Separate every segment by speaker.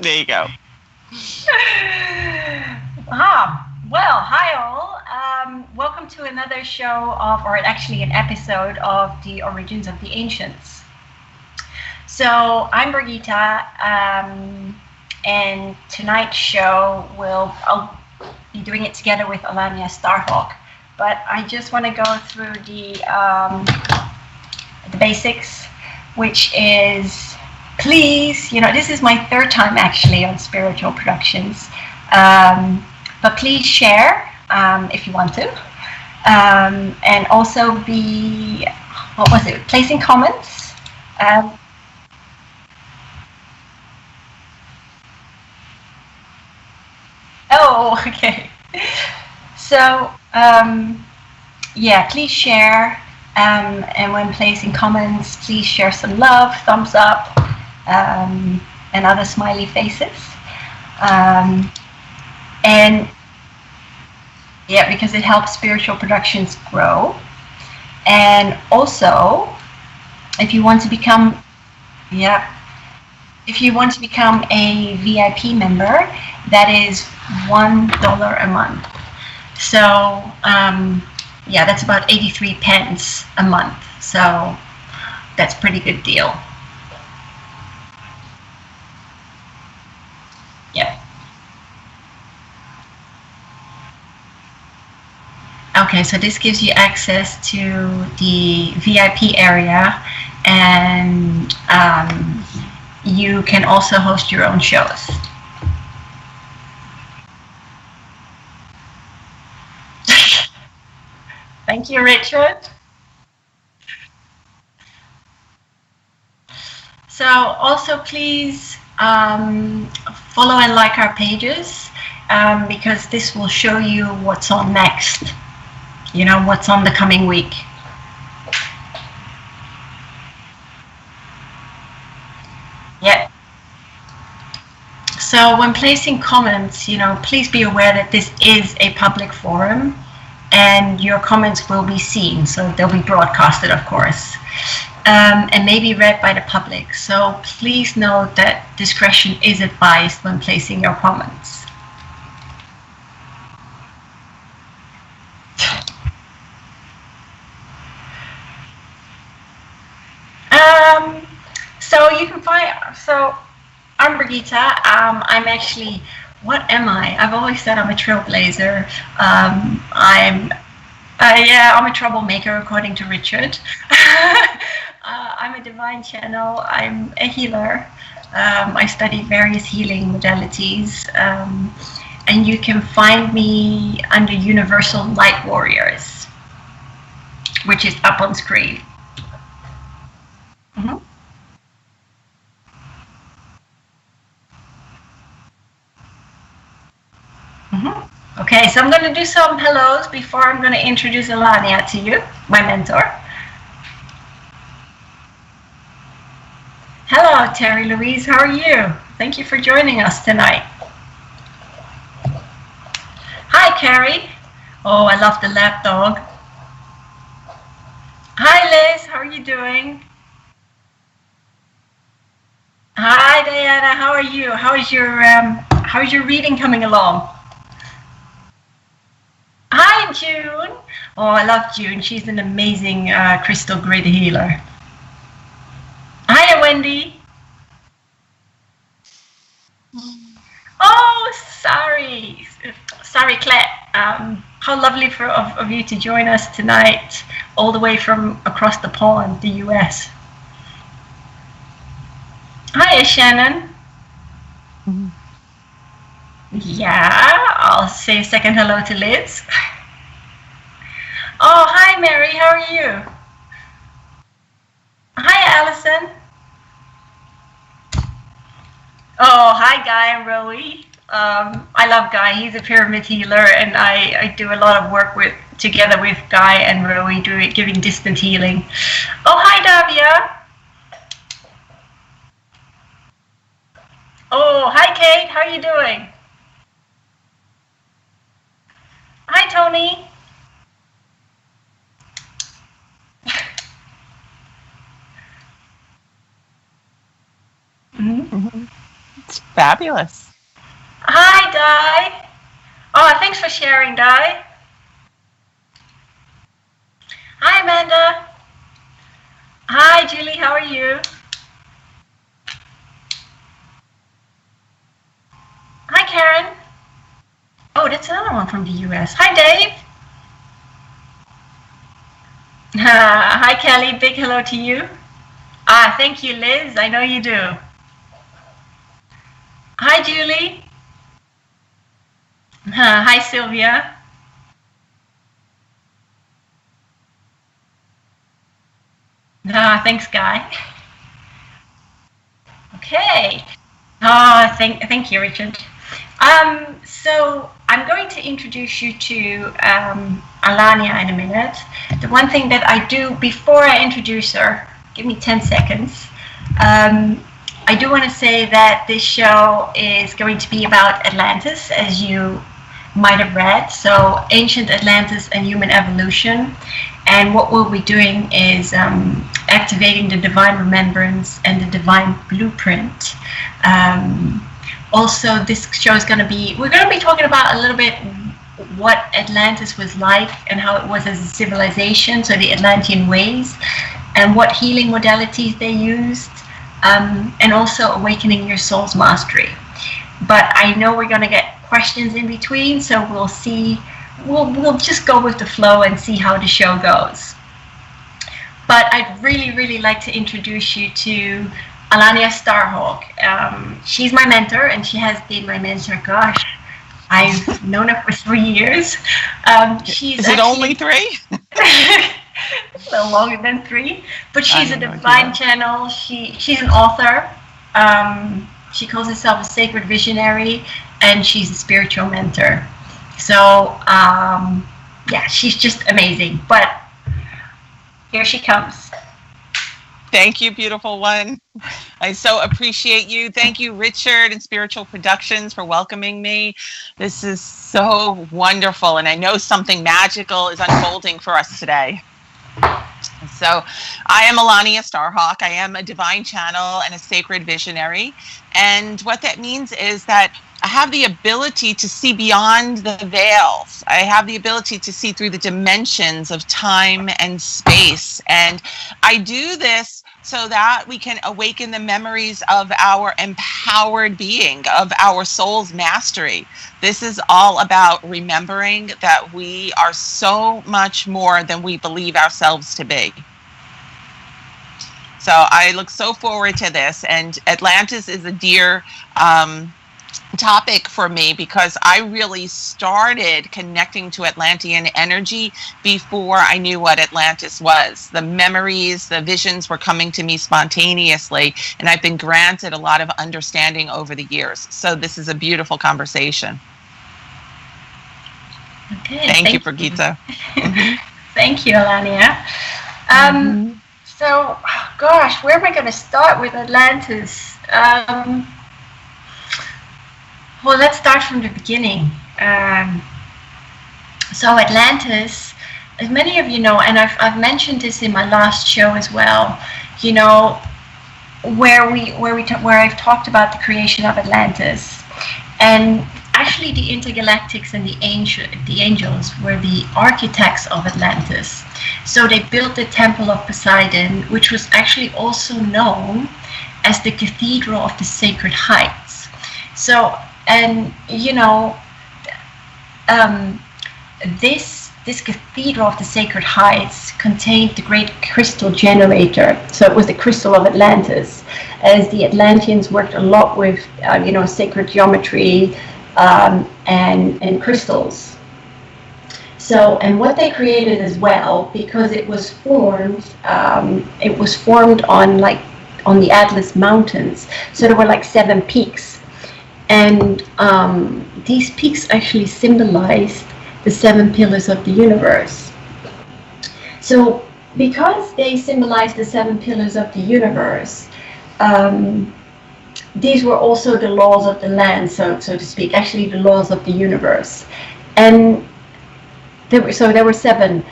Speaker 1: There you go.
Speaker 2: Well, hi all. Welcome to another show of, or actually an episode of The Origins of the Ancients. So I'm Birgitta, and tonight's show I'll be doing it together with Alania Starhawk. But I just want to go through the basics, which is, please, this is my third time actually on Spiritual Productions. But please share if you want to. And also placing comments. Okay. So, please share. And when placing comments, please share some love, thumbs up, and other smiley faces. Because it helps Spiritual Productions grow. And also, if you want to become a VIP member, that is $1 a month. So that's about 83 pence a month. So that's a pretty good deal. Yeah. Okay, so this gives you access to the VIP area, and you can also host your own shows. Thank you, Richard. So also please follow and like our pages, because this will show you what's on next, what's on the coming week. Yeah. So when placing comments, please be aware that this is a public forum and your comments will be seen, so they'll be broadcasted, of course, and may be read by the public. So please note that discretion is advised when placing your comments. So I'm Birgitta. I'm actually, what am I? I've always said I'm a trailblazer. I'm a troublemaker, according to Richard. I'm a divine channel. I'm a healer. I study various healing modalities. And you can find me under Universal Light Warriors, which is up on screen. Mm-hmm. Mm-hmm. Okay, so I'm going to do some hellos before I'm going to introduce Alania to you, my mentor. Hello, Terry Louise. How are you? Thank you for joining us tonight. Hi, Carrie. Oh, I love the lap dog. Hi, Liz. How are you doing? Hi, Diana. How are you? How's your reading coming along? Hi, June. Oh, I love June. She's an amazing crystal grid healer. Hiya, Wendy. Oh, sorry, Claire. How lovely of you to join us tonight, all the way from across the pond, the US. Hiya, Shannon. Mm-hmm. Yeah, I'll say a second hello to Liz. Oh, hi, Mary. How are you? Hi, Allison. Oh, hi, Guy and Rowie. I love Guy. He's a pyramid healer, and I do a lot of work together with Guy and Rowie, giving distant healing. Oh, hi, Davia. Oh, hi, Kate. How are you doing? Hi, Tony. Mm-hmm.
Speaker 1: It's fabulous.
Speaker 2: Hi, Di. Oh, thanks for sharing, Di. Hi, Amanda. Hi, Julie. How are you? Hi, Karen. Oh, that's another one from the US. Hi, Dave. Hi, Kelly. Big hello to you. Thank you, Liz. I know you do. Hi, Julie. Hi, Sylvia. Thanks, Guy. Okay. Thank you, Richard. So I'm going to introduce you to Alania in a minute. The one thing that I do before I introduce her, give me 10 seconds. I do want to say that this show is going to be about Atlantis, as you might have read. So ancient Atlantis and human evolution. And what we'll be doing is activating the divine remembrance and the divine blueprint. Also, this show is we're going to be talking about a little bit what Atlantis was like and how it was as a civilization, so the Atlantean ways, and what healing modalities they used, and also awakening your soul's mastery. But I know we're going to get questions in between, so we'll see. We'll just go with the flow and see how the show goes. But I'd really like to introduce you to Alania Starhawk. She's my mentor, and she has been my mentor. Gosh, I've known her for 3 years.
Speaker 1: Is it only 3?
Speaker 2: A little longer than 3. But she's a divine channel. She's an author. She calls herself a sacred visionary, and she's a spiritual mentor. So, yeah, she's just amazing. But here she comes.
Speaker 1: Thank you, beautiful one. I so appreciate you. Thank you, Richard and Spiritual Productions, for welcoming me. This is so wonderful, and I know something magical is unfolding for us today. So I am Alania Starhawk. I am a divine channel and a sacred visionary. And what that means is that I have the ability to see beyond the veils. I have the ability to see through the dimensions of time and space. And I do this so that we can awaken the memories of our empowered being, of our soul's mastery. This is all about remembering that we are so much more than we believe ourselves to be. So I look so forward to this. And Atlantis is a dear topic for me because I really started connecting to Atlantean energy before I knew what Atlantis was. The memories, the visions were coming to me spontaneously, and I've been granted a lot of understanding over the years. So this is a beautiful conversation.
Speaker 2: Okay.
Speaker 1: Thank you, Birgitta.
Speaker 2: Thank you, Alania. So, gosh, where am I going to start with Atlantis? Well, let's start from the beginning. So Atlantis, as many of you know, and I've mentioned this in my last show as well, you know, where I've talked about the creation of Atlantis. And actually the intergalactics and the angels were the architects of Atlantis. So they built the Temple of Poseidon, which was actually also known as the Cathedral of the Sacred Heights. So, and you know, this Cathedral of the Sacred Heights contained the great crystal generator. So it was the crystal of Atlantis, as the Atlanteans worked a lot with, you know, sacred geometry and crystals. So, and what they created as well, because it was formed on the Atlas Mountains. So there were like 7 peaks. And these peaks actually symbolized the 7 pillars of the universe. So because they symbolized the 7 pillars of the universe, these were also the laws of the land, so to speak, actually the laws of the universe. And there were 7,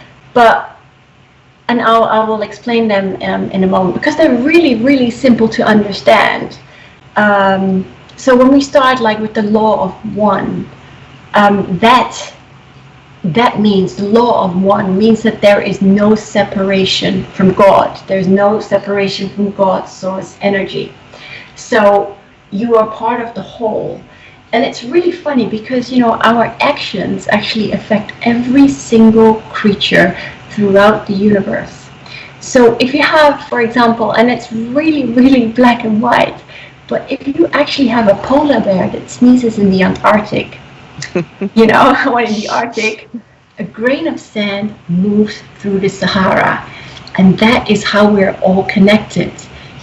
Speaker 2: and I will explain them in a moment, because they're really, really simple to understand. So when we start like with the law of one, that means the law of one means that there is no separation from God. There's no separation from God's source energy. So you are part of the whole. And it's really funny because, our actions actually affect every single creature throughout the universe. So if you have, for example, and it's really, really black and white, but if you actually have a polar bear that sneezes in the Antarctic, or in the Arctic, a grain of sand moves through the Sahara. And that is how we're all connected.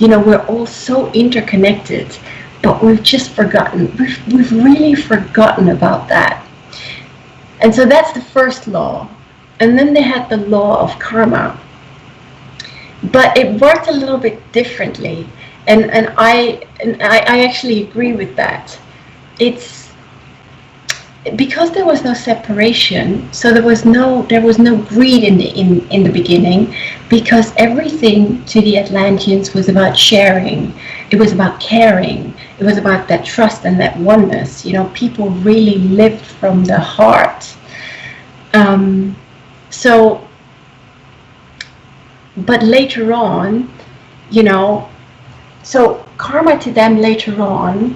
Speaker 2: We're all so interconnected, but we've just forgotten. We've really forgotten about that. And so that's the first law. And then they had the law of karma. But it worked a little bit differently. And I actually agree with that. It's because there was no separation, so there was no greed in the beginning, because everything to the Atlanteans was about sharing. It was about caring. It was about that trust and that oneness. People really lived from the heart. But later on, so karma to them later on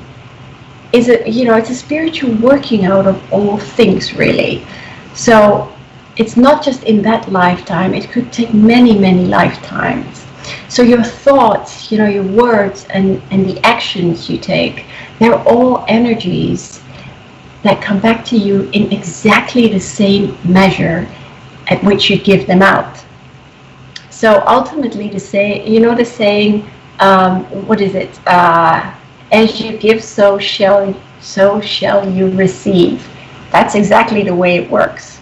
Speaker 2: is it's a spiritual working out of all things, really. So it's not just in that lifetime, it could take many, many lifetimes. So your thoughts, your words and the actions you take, they're all energies that come back to you in exactly the same measure at which you give them out. So ultimately the saying, what is it? As you give, so shall you receive. That's exactly the way it works.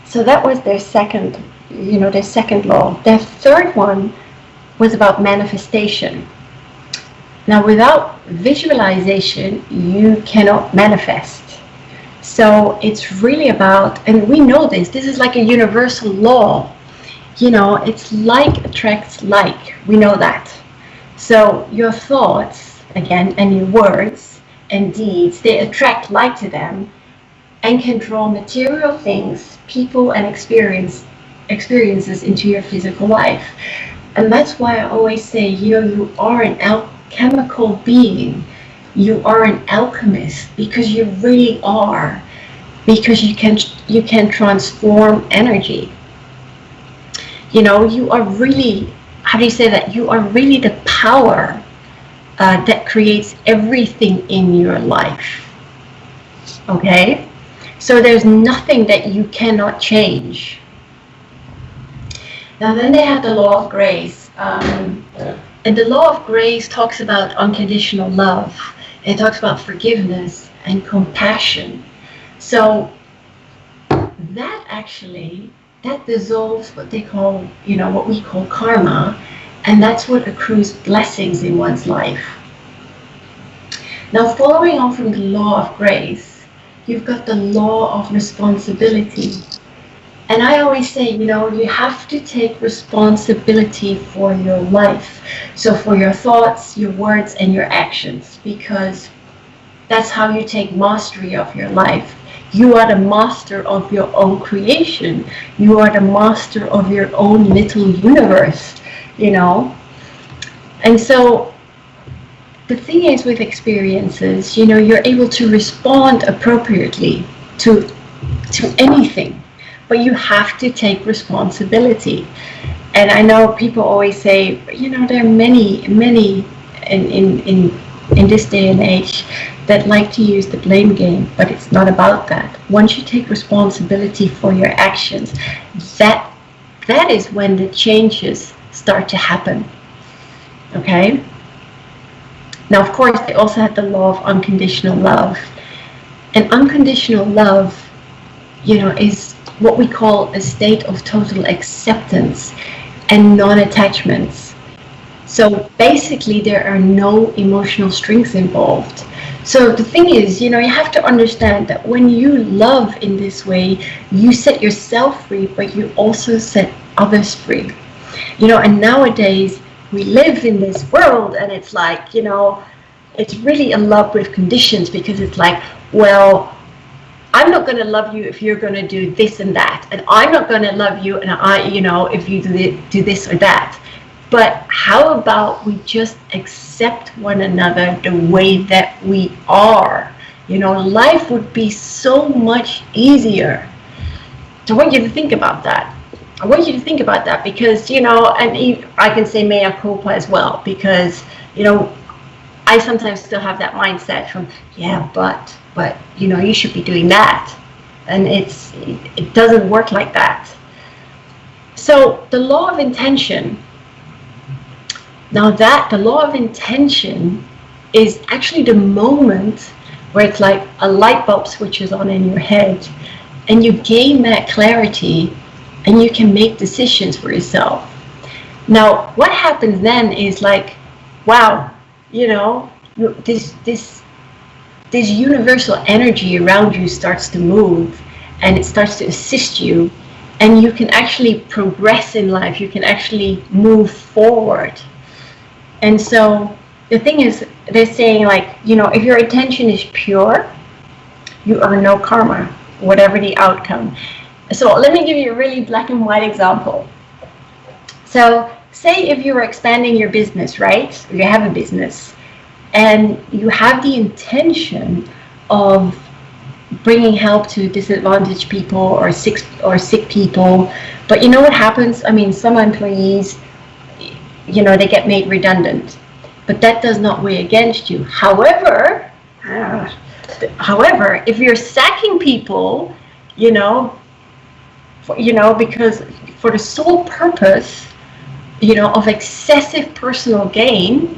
Speaker 2: So that was their second law. Their third one was about manifestation. Now, without visualization, you cannot manifest. So it's really about, and we know this is like a universal law. It's like attracts like. We know that. So your thoughts, again, and your words and deeds, they attract light to them and can draw material things, people, and experiences into your physical life. And that's why I always say, you are an alchemical being. You are an alchemist, because you really are. Because you can transform energy. You are really, how do you say that? You are really the power that creates everything in your life. Okay? So there's nothing that you cannot change. Now then they had the law of grace. And the law of grace talks about unconditional love. It talks about forgiveness and compassion. So that dissolves what they call, what we call karma, and that's what accrues blessings in one's life. Now, following on from the law of grace, you've got the law of responsibility. And I always say, you have to take responsibility for your life. So for your thoughts, your words, and your actions, because that's how you take mastery of your life. You are the master of your own creation. You are the master of your own little universe, And so the thing is with experiences, you're able to respond appropriately to anything, but you have to take responsibility. And I know people always say, there are many in this day and age that like to use the blame game, but it's not about that. Once you take responsibility for your actions, that is when the changes start to happen. Okay? Now, of course, they also had the law of unconditional love. And unconditional love, is what we call a state of total acceptance and non-attachments. So basically, there are no emotional strings involved. So the thing is, you have to understand that when you love in this way, you set yourself free, but you also set others free. And nowadays we live in this world, and it's like, it's really a love with conditions, because it's like, well, I'm not going to love you if you're going to do this and that, and I'm not going to love you, and if you do this or that. But how about we just accept one another the way that we are? Life would be so much easier. So I want you to think about that. Because, and I can say mea culpa as well, because, I sometimes still have that mindset from, yeah, but, you should be doing that. And it doesn't work like that. So the law of intention, the law of intention is actually the moment where it's like a light bulb switches on in your head, and you gain that clarity, and you can make decisions for yourself. Now, what happens then is like, wow, this universal energy around you starts to move, and it starts to assist you, and you can actually progress in life. You can actually move forward. And so the thing is, they're saying, like, if your intention is pure, you earn no karma, whatever the outcome. So let me give you a really black and white example. So say if you're expanding your business, right? Or you have a business, and you have the intention of bringing help to disadvantaged people or sick people, but you know what happens? I mean, some employees, they get made redundant, but that does not weigh against you. However, if you're sacking people, because for the sole purpose, of excessive personal gain,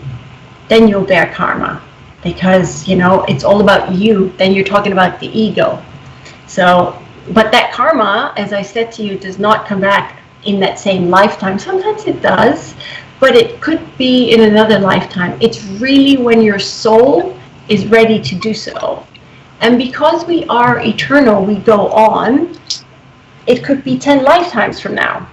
Speaker 2: then you'll bear karma, because, it's all about you. Then you're talking about the ego. So, but that karma, as I said to you, does not come back in that same lifetime. Sometimes it does, but it could be in another lifetime. It's really when your soul is ready to do so. And because we are eternal, we go on. It could be 10 lifetimes from now.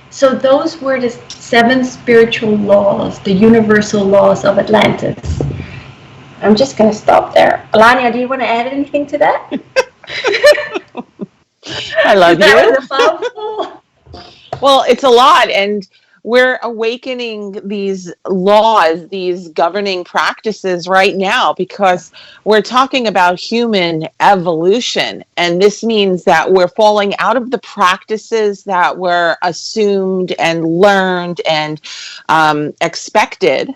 Speaker 2: So those were the 7 spiritual laws, the universal laws of Atlantis. I'm just going to stop there. Alania, do you want to add anything to that?
Speaker 1: I love you.
Speaker 2: That was a mouthful.
Speaker 1: Well, it's a lot, and we're awakening these laws, these governing practices right now, because we're talking about human evolution. And this means that we're falling out of the practices that were assumed and learned and expected,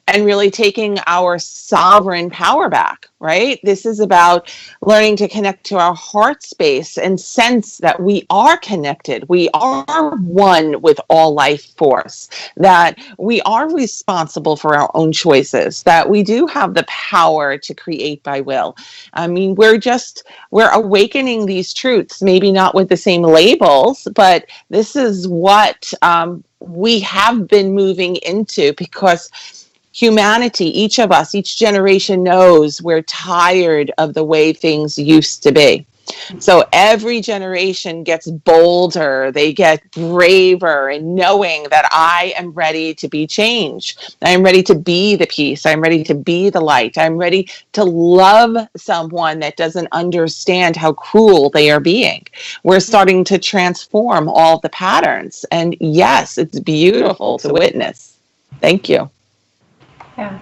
Speaker 1: and really taking our sovereign power back, right? This is about learning to connect to our heart space and sense that we are connected. We are one with all life force, that we are responsible for our own choices, that we do have the power to create by will. I mean, we're awakening these truths, maybe not with the same labels, but this is what we have been moving into, because humanity, each of us, each generation knows we're tired of the way things used to be. So every generation gets bolder, they get braver in knowing that I am ready to be changed. I'm ready to be the peace. I'm ready to be the light. I'm ready to love someone that doesn't understand how cruel they are being. We're starting to transform all the patterns. And yes, it's beautiful to witness. Thank you.
Speaker 2: Yeah.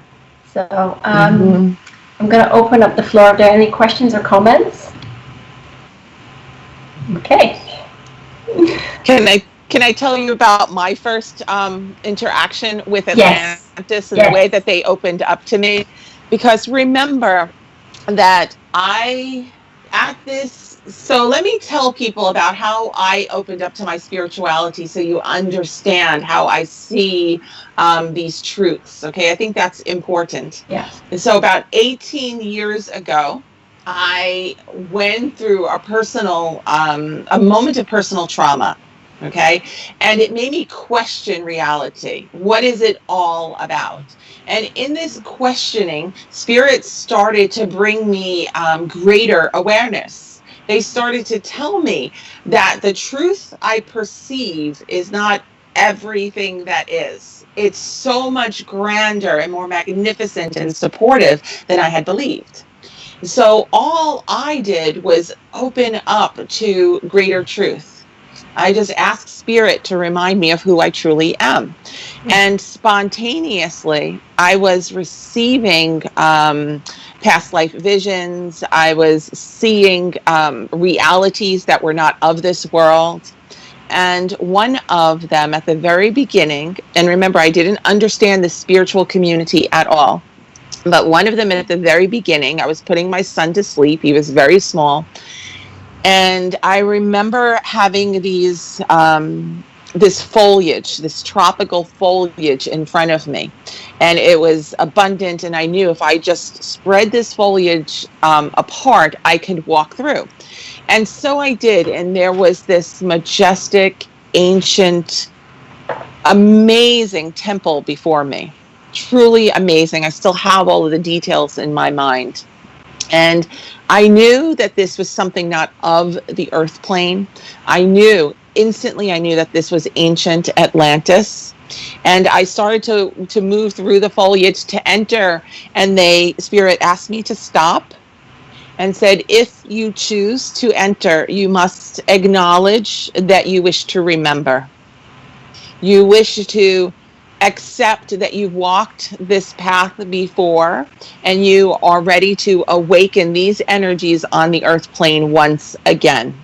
Speaker 2: So I'm going to open up the floor. Are there any questions or comments? Okay.
Speaker 1: Can I tell you about my first interaction with Atlantis and the way that they opened up to me? Because remember that so let me tell people about how I opened up to my spirituality, so you understand how I see these truths. Okay, I think that's important.
Speaker 2: Yeah.
Speaker 1: And so about 18 years ago, I went through a moment of personal trauma. Okay. And it made me question reality. What is it all about? And in this questioning, spirit started to bring me greater awareness. They started to tell me that the truth I perceive is not everything that is. It's so much grander and more magnificent and supportive than I had believed. So all I did was open up to greater truth. I just asked Spirit to remind me of who I truly am. And spontaneously, I was receiving past life visions. I was seeing realities that were not of this world. And one of them at the very beginning, and remember, I didn't understand the spiritual community at all, but one of them at the very beginning, I was putting my son to sleep. He was very small. And I remember having these, this foliage, this tropical foliage in front of me. And it was abundant. And I knew if I just spread this foliage apart, I could walk through. And so I did. And there was this majestic, ancient, amazing temple before me. Truly amazing. I still have all of the details in my mind. And I knew that this was something not of the earth plane. Instantly I knew that this was ancient Atlantis. And I started to move through the foliage to enter. And Spirit asked me to stop and said, if you choose to enter, you must acknowledge that you wish to remember. You wish to accept that you've walked this path before and you are ready to awaken these energies on the earth plane once again.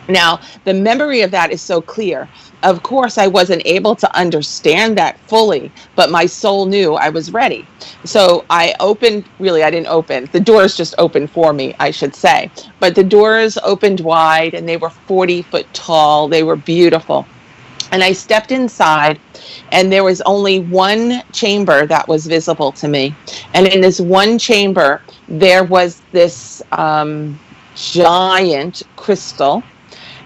Speaker 1: Now, the memory of that is so clear. Of course, I wasn't able to understand that fully, but my soul knew I was ready. So I didn't open. The doors just opened for me, I should say. But the doors opened wide and they were 40 foot tall. They were beautiful. And I stepped inside and there was only one chamber that was visible to me. And in this one chamber, there was this giant crystal.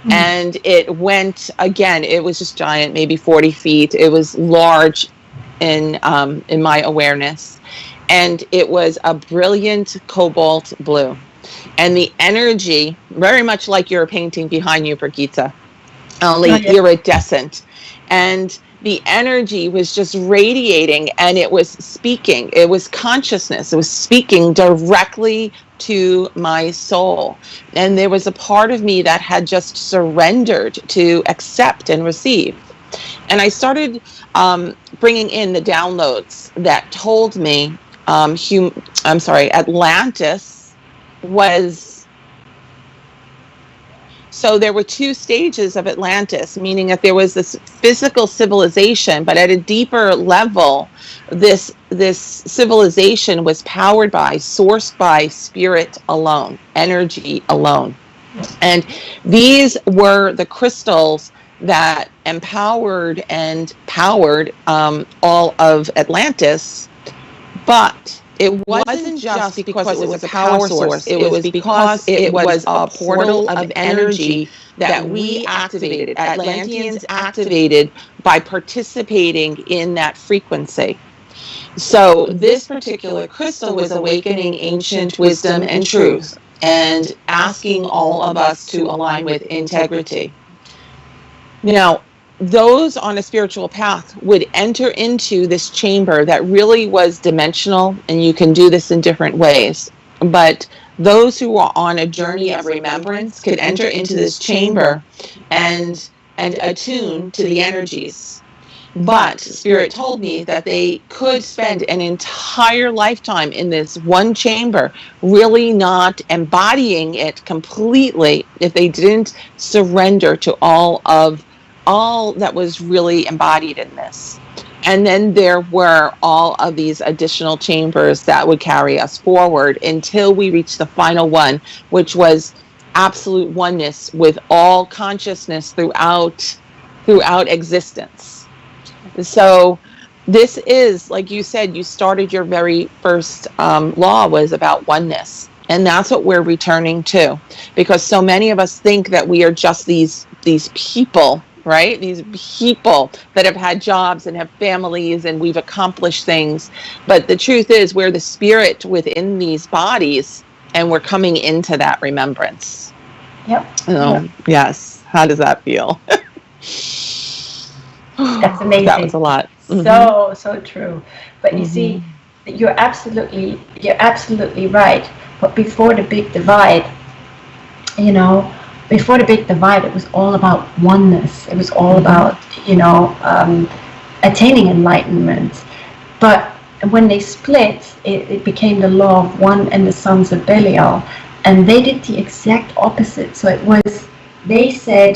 Speaker 1: And it went, again, it was just giant, maybe 40 feet. It was large in my awareness. And it was a brilliant cobalt blue. And the energy, very much like your painting behind you, Birgitta, only iridescent. And the energy was just radiating and it was speaking. It was consciousness. It was speaking directly to my soul. And there was a part of me that had just surrendered to accept and receive. And I started bringing in the downloads that told me Atlantis was... So there were two stages of Atlantis, meaning that there was this physical civilization, but at a deeper level, this civilization was sourced by spirit alone, energy alone. And these were the crystals that empowered and powered all of Atlantis, but it wasn't just because it was a power source. It was because it was a portal of energy that we activated, Atlanteans activated by participating in that frequency. So this particular crystal was awakening ancient wisdom and truth and asking all of us to align with integrity. Now, those on a spiritual path would enter into this chamber that really was dimensional, and you can do this in different ways. But those who are on a journey of remembrance could enter into this chamber and attune to the energies. But Spirit told me that they could spend an entire lifetime in this one chamber, really not embodying it completely if they didn't surrender to all that was really embodied in this. And then there were all of these additional chambers that would carry us forward until we reached the final one, which was absolute oneness with all consciousness throughout existence. So this is, like you said, you started your very first law was about oneness. And that's what we're returning to, because so many of us think that we are just these people, right? These people that have had jobs and have families and we've accomplished things. But the truth is we're the spirit within these bodies and we're coming into that remembrance.
Speaker 2: Yep.
Speaker 1: Yes. How does that feel?
Speaker 2: That's amazing.
Speaker 1: That was a lot.
Speaker 2: So true. But you see, you're absolutely right. But before the big divide, you know, before the big divide, it was all about oneness. It was all about, attaining enlightenment. But when they split, it became the law of one and the sons of Belial, and they did the exact opposite. So it was, they said,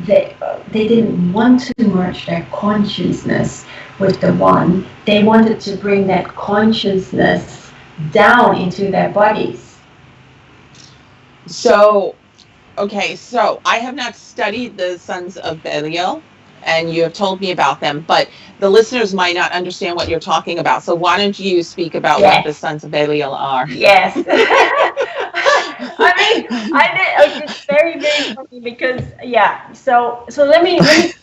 Speaker 2: they didn't want to merge their consciousness with the one. They wanted to bring that consciousness down into their bodies.
Speaker 1: So, okay, so I have not studied the sons of Belial, and you have told me about them, but the listeners might not understand what you're talking about. So why don't you speak about what the sons of Belial are?
Speaker 2: Yes. It's very, very funny because, so let me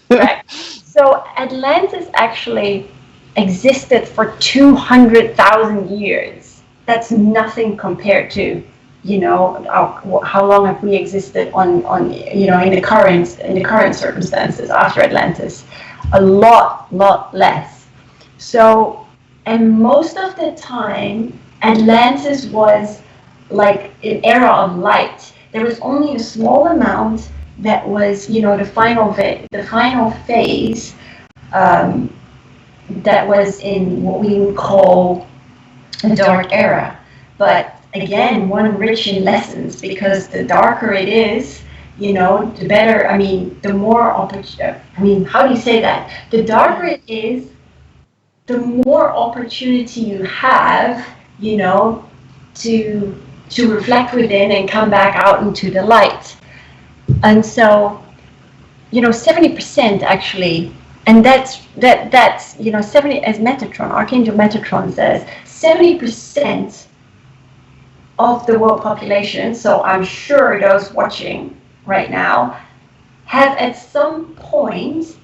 Speaker 2: correct. So Atlantis actually existed for 200,000 years. That's nothing compared to, how long have we existed on in the current circumstances after Atlantis. A lot less. So, and most of the time, Atlantis was like an era of light. There was only a small amount that was, the final phase that was in what we would call the dark era. But again, one rich in lessons, because the darker it is, the better. The more how do you say that? The darker it is, the more opportunity you have, to reflect within and come back out into the light. And so, 70% actually, and that's 70, as Metatron, Archangel Metatron says, 70% of the world population, so I'm sure those watching right now, have at some point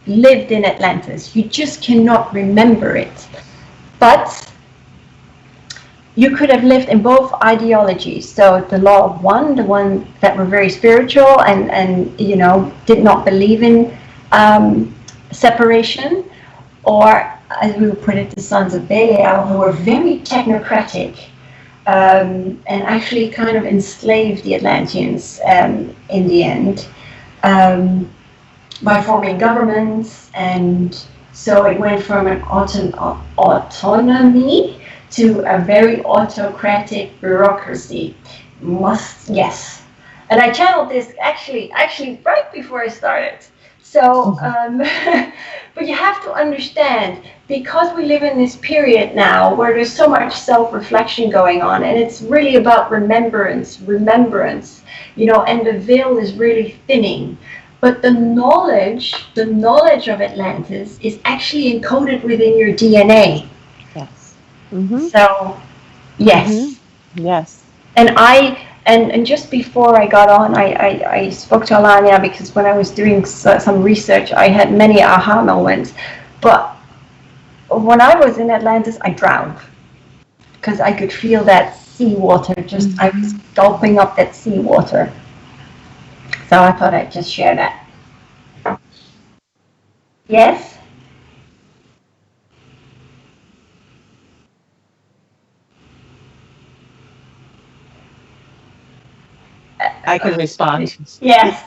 Speaker 2: lived in Atlantis. You just cannot remember it. But you could have lived in both ideologies. So the law of one, the one that were very spiritual and did not believe in separation, or as we would put it, the sons of Belial, who were very technocratic and actually kind of enslaved the Atlanteans in the end by forming governments. And so it went from an autonomy to a very autocratic bureaucracy. And I channeled this actually right before I started. So, but you have to understand, because we live in this period now where there's so much self-reflection going on, and it's really about remembrance, and the veil is really thinning. But the knowledge of Atlantis is actually encoded within your DNA.
Speaker 1: Yes.
Speaker 2: So, yes.
Speaker 1: Yes.
Speaker 2: And just before I got on, I spoke to Alania, because when I was doing some research, I had many aha moments. But when I was in Atlantis, I drowned, because I could feel that seawater. I was gulping up that seawater. So I thought I'd just share that. Yes?
Speaker 1: I can respond.
Speaker 2: Yes.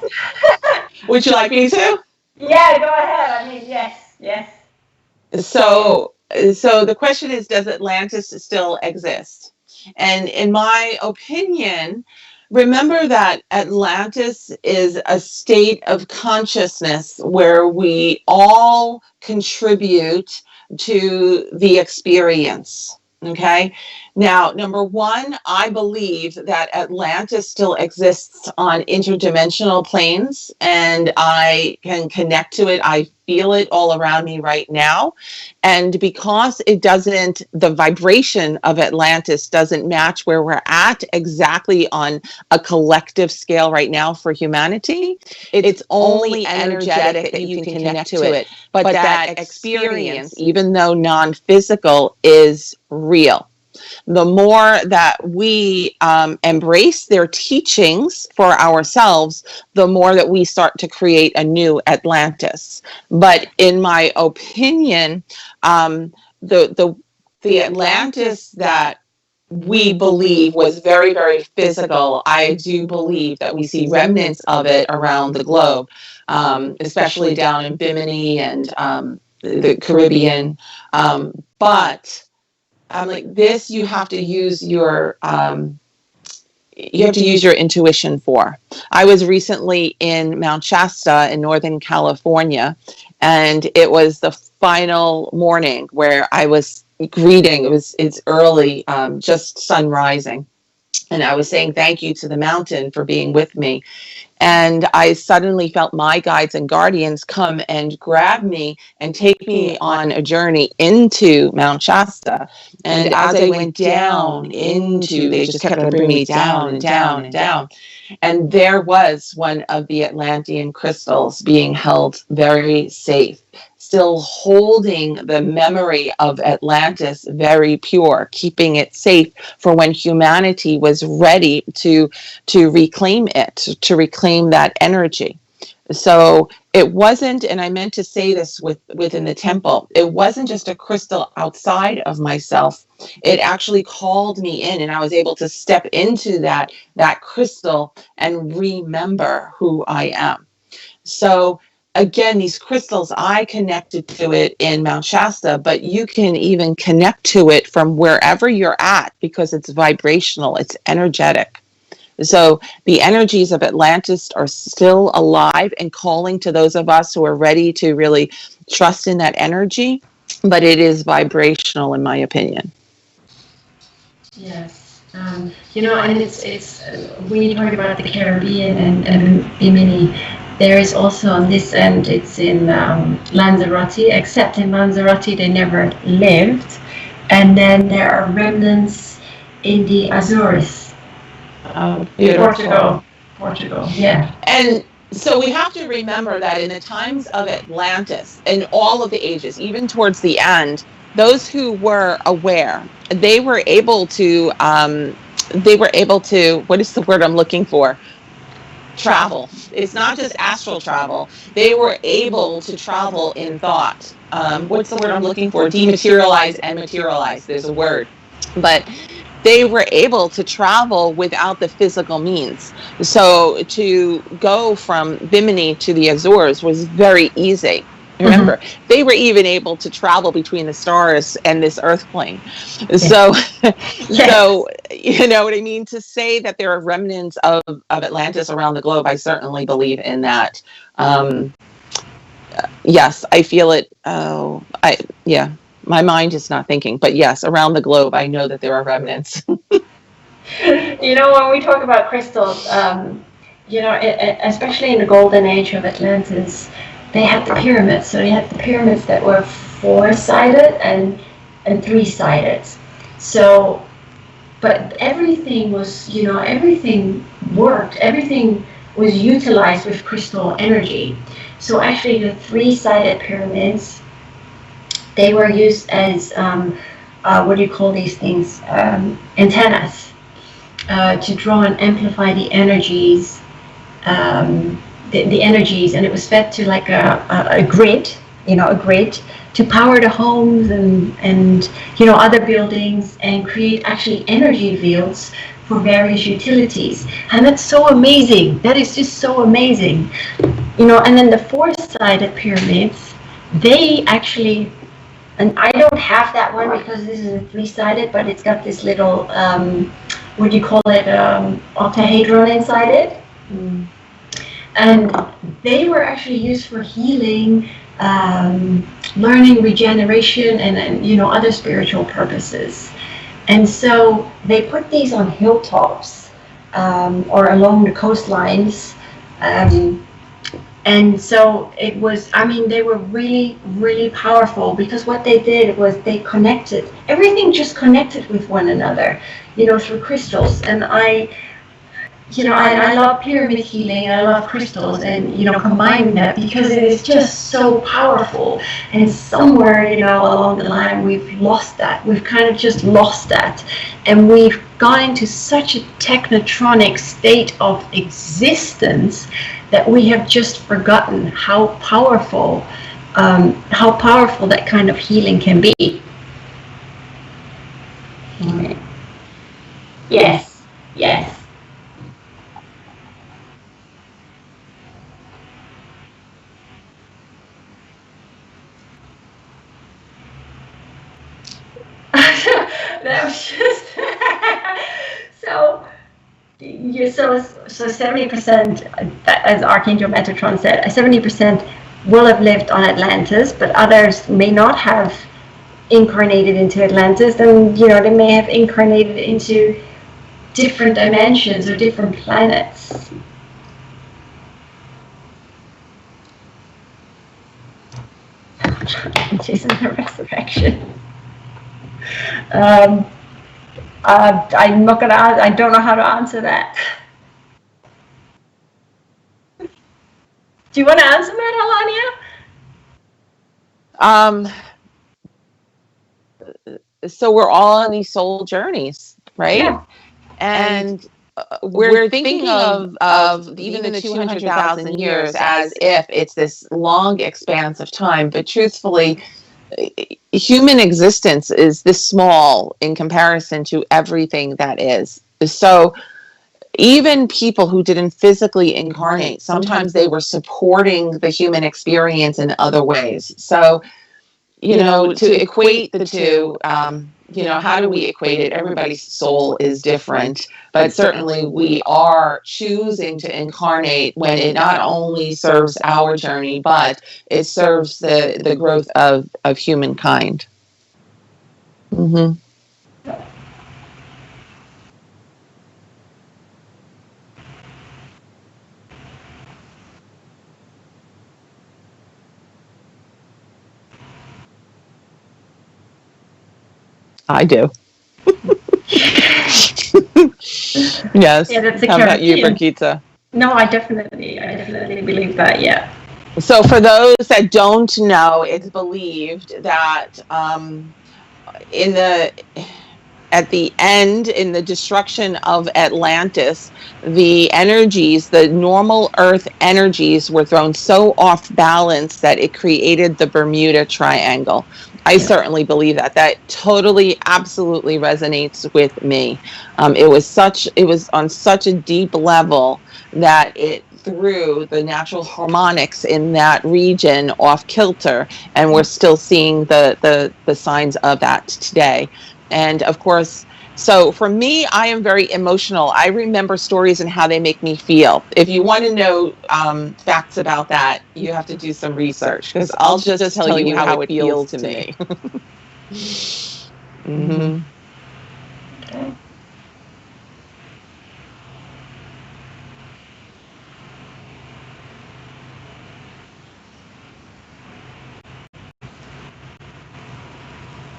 Speaker 1: Would you like me to?
Speaker 2: Yeah, go ahead. Yes.
Speaker 1: So the question is, does Atlantis still exist? And in my opinion, remember that Atlantis is a state of consciousness where we all contribute to the experience. Okay. Now, number one, I believe that Atlantis still exists on interdimensional planes, and I can connect to it. I feel it all around me right now. And because the vibration of Atlantis doesn't match where we're at exactly on a collective scale right now for humanity, it's only energetic that you can connect to it. But that experience, even though non-physical, is real. The more that we embrace their teachings for ourselves, the more that we start to create a new Atlantis. But in my opinion, the Atlantis that we believe was very, very physical. I do believe that we see remnants of it around the globe, especially down in Bimini and the Caribbean. But I'm like, this you have to use your intuition for. I was recently in Mount Shasta in Northern California, and it was the final morning where I was greeting. It's early, just sun rising, and I was saying thank you to the mountain for being with me. And I suddenly felt my guides and guardians come and grab me and take me on a journey into Mount Shasta. And as I went down into, they just kept on bringing me down and down and down. And there was one of the Atlantean crystals being held very safe, still holding the memory of Atlantis very pure, keeping it safe for when humanity was ready to reclaim it, to reclaim that energy. So it wasn't, and I meant to say this within the temple, it wasn't just a crystal outside of myself. It actually called me in, and I was able to step into that crystal and remember who I am. So again, these crystals, I connected to it in Mount Shasta, but you can even connect to it from wherever you're at because it's vibrational, it's energetic. So the energies of Atlantis are still alive and calling to those of us who are ready to really trust in that energy, but it is vibrational in my opinion.
Speaker 2: Yes. And it's when you talk about the Caribbean and Bimini, there is also on this end, it's in Lanzarote, except in Lanzarote they never lived. And then there are remnants in the Azores. Portugal, yeah.
Speaker 1: And so we have to remember that in the times of Atlantis, in all of the ages, even towards the end, those who were aware, they were able to, what is the word I'm looking for? Travel. It's not just astral travel. They were able to travel in thought. What's the word I'm looking for? Dematerialize and materialize. There's a word. But they were able to travel without the physical means. So to go from Bimini to the Azores was very easy. Remember, they were even able to travel between the stars and this earth plane. So, so you know what I mean? To say that there are remnants of Atlantis around the globe, I certainly believe in that. Yes, I feel it. My mind is not thinking, but yes, around the globe, I know that there are remnants.
Speaker 2: When we talk about crystals, especially in the golden age of Atlantis, they had the pyramids. So they had the pyramids that were 4-sided and 3-sided. So, but everything was, everything worked. Everything was utilized with crystal energy. So actually the 3-sided pyramids, they were used as, what do you call these things? Antennas to draw and amplify the energies, the energies, and it was fed to like a grid, a grid to power the homes and other buildings and create actually energy fields for various utilities. And that's so amazing. That is just so amazing. And then the 4-sided pyramids, they actually, and I don't have that one because this is a 3-sided, but it's got this little, what do you call it, octahedron inside it. And they were actually used for healing, learning, regeneration, and other spiritual purposes. And so they put these on hilltops or along the coastlines. And so it was, they were really, really powerful because what they did was they connected. Everything just connected with one another, through crystals. And I love pyramid healing and I love crystals and, combining that because it is just so powerful. And somewhere, along the line, we've lost that. We've kind of just lost that. And we've gone into such a technotronic state of existence that we have just forgotten how powerful that kind of healing can be. Yes. That was just so 70%, as Archangel Metatron said, 70% will have lived on Atlantis, but others may not have incarnated into Atlantis, and they may have incarnated into different dimensions or different planets. Jason, the resurrection. I'm not gonna. I don't know how to answer that. Do you want to answer that,
Speaker 1: Alania? So we're all on these soul journeys, right?
Speaker 2: Yeah.
Speaker 1: And we're thinking of even the 200,000 years as if it's this long expanse of time, but truthfully, human existence is this small in comparison to everything that is. So even people who didn't physically incarnate, sometimes they were supporting the human experience in other ways. So, to equate the two, how do we equate it? Everybody's soul is different, but certainly we are choosing to incarnate when it not only serves our journey, but it serves the growth of humankind. Mm-hmm. I do. Yes.
Speaker 2: Yeah, that's
Speaker 1: How about you, Birgitta?
Speaker 2: No, I definitely believe that. Yeah.
Speaker 1: So for those that don't know, it's believed that at the end, in the destruction of Atlantis, the energies, the normal Earth energies, were thrown so off balance that it created the Bermuda Triangle. I certainly believe that. That totally, absolutely resonates with me. It was on such a deep level that it threw the natural harmonics in that region off kilter, and we're still seeing the signs of that today. And of course, so for me, I am very emotional. I remember stories and how they make me feel. If you want to know facts about that, you have to do some research, because I'll just tell you how it feels to me. Mm-hmm.
Speaker 2: Okay.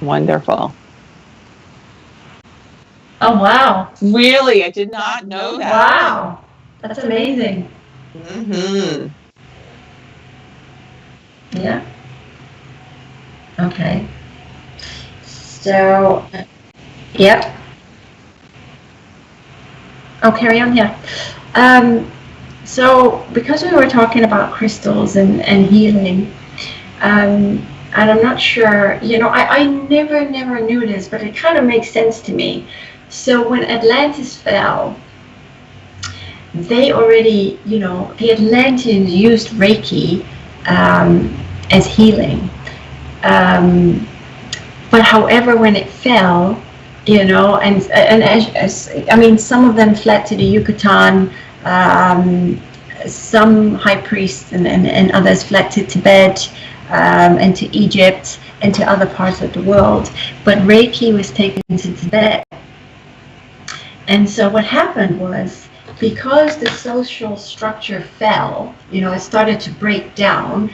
Speaker 1: Wonderful.
Speaker 2: Oh, wow.
Speaker 1: Really? I did not know that.
Speaker 2: Wow. That's amazing.
Speaker 1: Mm-hmm.
Speaker 2: Yeah. Okay. So, yep. Oh, carry on here. So, because we were talking about crystals and healing, and I'm not sure, I never knew this, but it kind of makes sense to me. So when Atlantis fell, they already, the Atlanteans used Reiki as healing. But however, when it fell, and as some of them fled to the Yucatan, some high priests and others fled to Tibet and to Egypt and to other parts of the world. But Reiki was taken to Tibet. And so what happened was, because the social structure fell, it started to break down,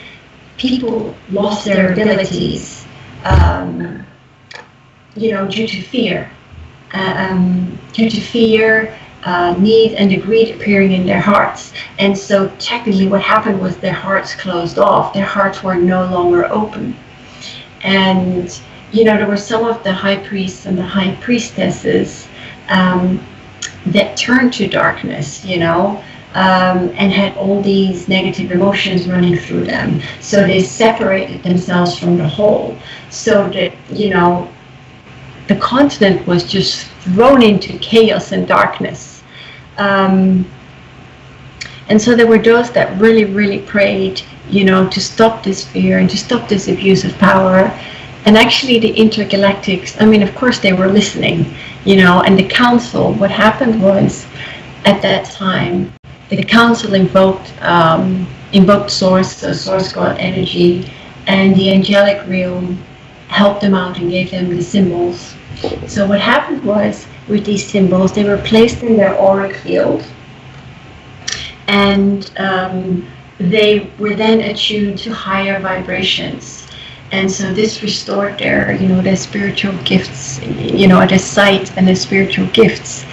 Speaker 2: people lost their abilities, due to fear. need and the greed appearing in their hearts. And so technically what happened was their hearts closed off. Their hearts were no longer open. And, there were some of the high priests and the high priestesses that turned to darkness, and had all these negative emotions running through them. So they separated themselves from the whole. So that, the continent was just thrown into chaos and darkness. And so there were those that really, really prayed, to stop this fear and to stop this abuse of power. And actually the intergalactics, of course they were listening, and the council, what happened was, at that time, the council invoked source, so source god energy, and the angelic realm helped them out and gave them the symbols. So what happened was, with these symbols, they were placed in their auric field, and they were then attuned to higher vibrations. And so this restored their spiritual gifts, their sight and their spiritual gifts.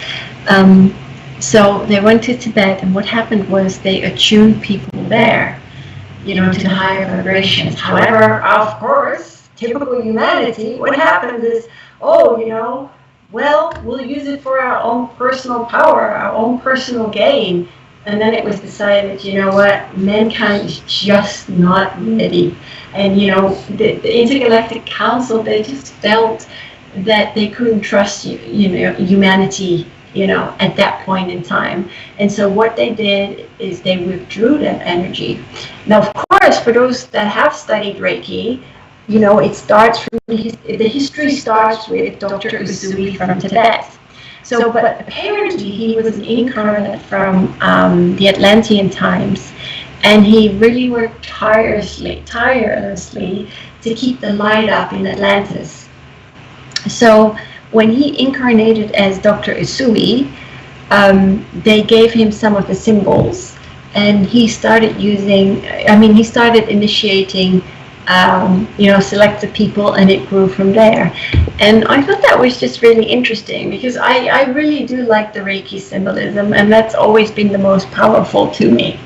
Speaker 2: So they went to Tibet, and what happened was they attuned people there, to higher vibrations. However, of course, typical humanity, what happens is, we'll use it for our own personal power, our own personal gain. And then it was decided, mankind is just not ready. And, the Intergalactic Council, they just felt that they couldn't trust, humanity, at that point in time. And so what they did is they withdrew that energy. Now, of course, for those that have studied Reiki, it starts from, the history starts with Dr. Usui from Tibet. So, but apparently he was an incarnate from the Atlantean times, and he really worked tirelessly to keep the light up in Atlantis. So when he incarnated as Dr. Usui, they gave him some of the symbols, and he started initiating selected people, and it grew from there. And I thought that was just really interesting, because I really do like the Reiki symbolism, and that's always been the most powerful to me.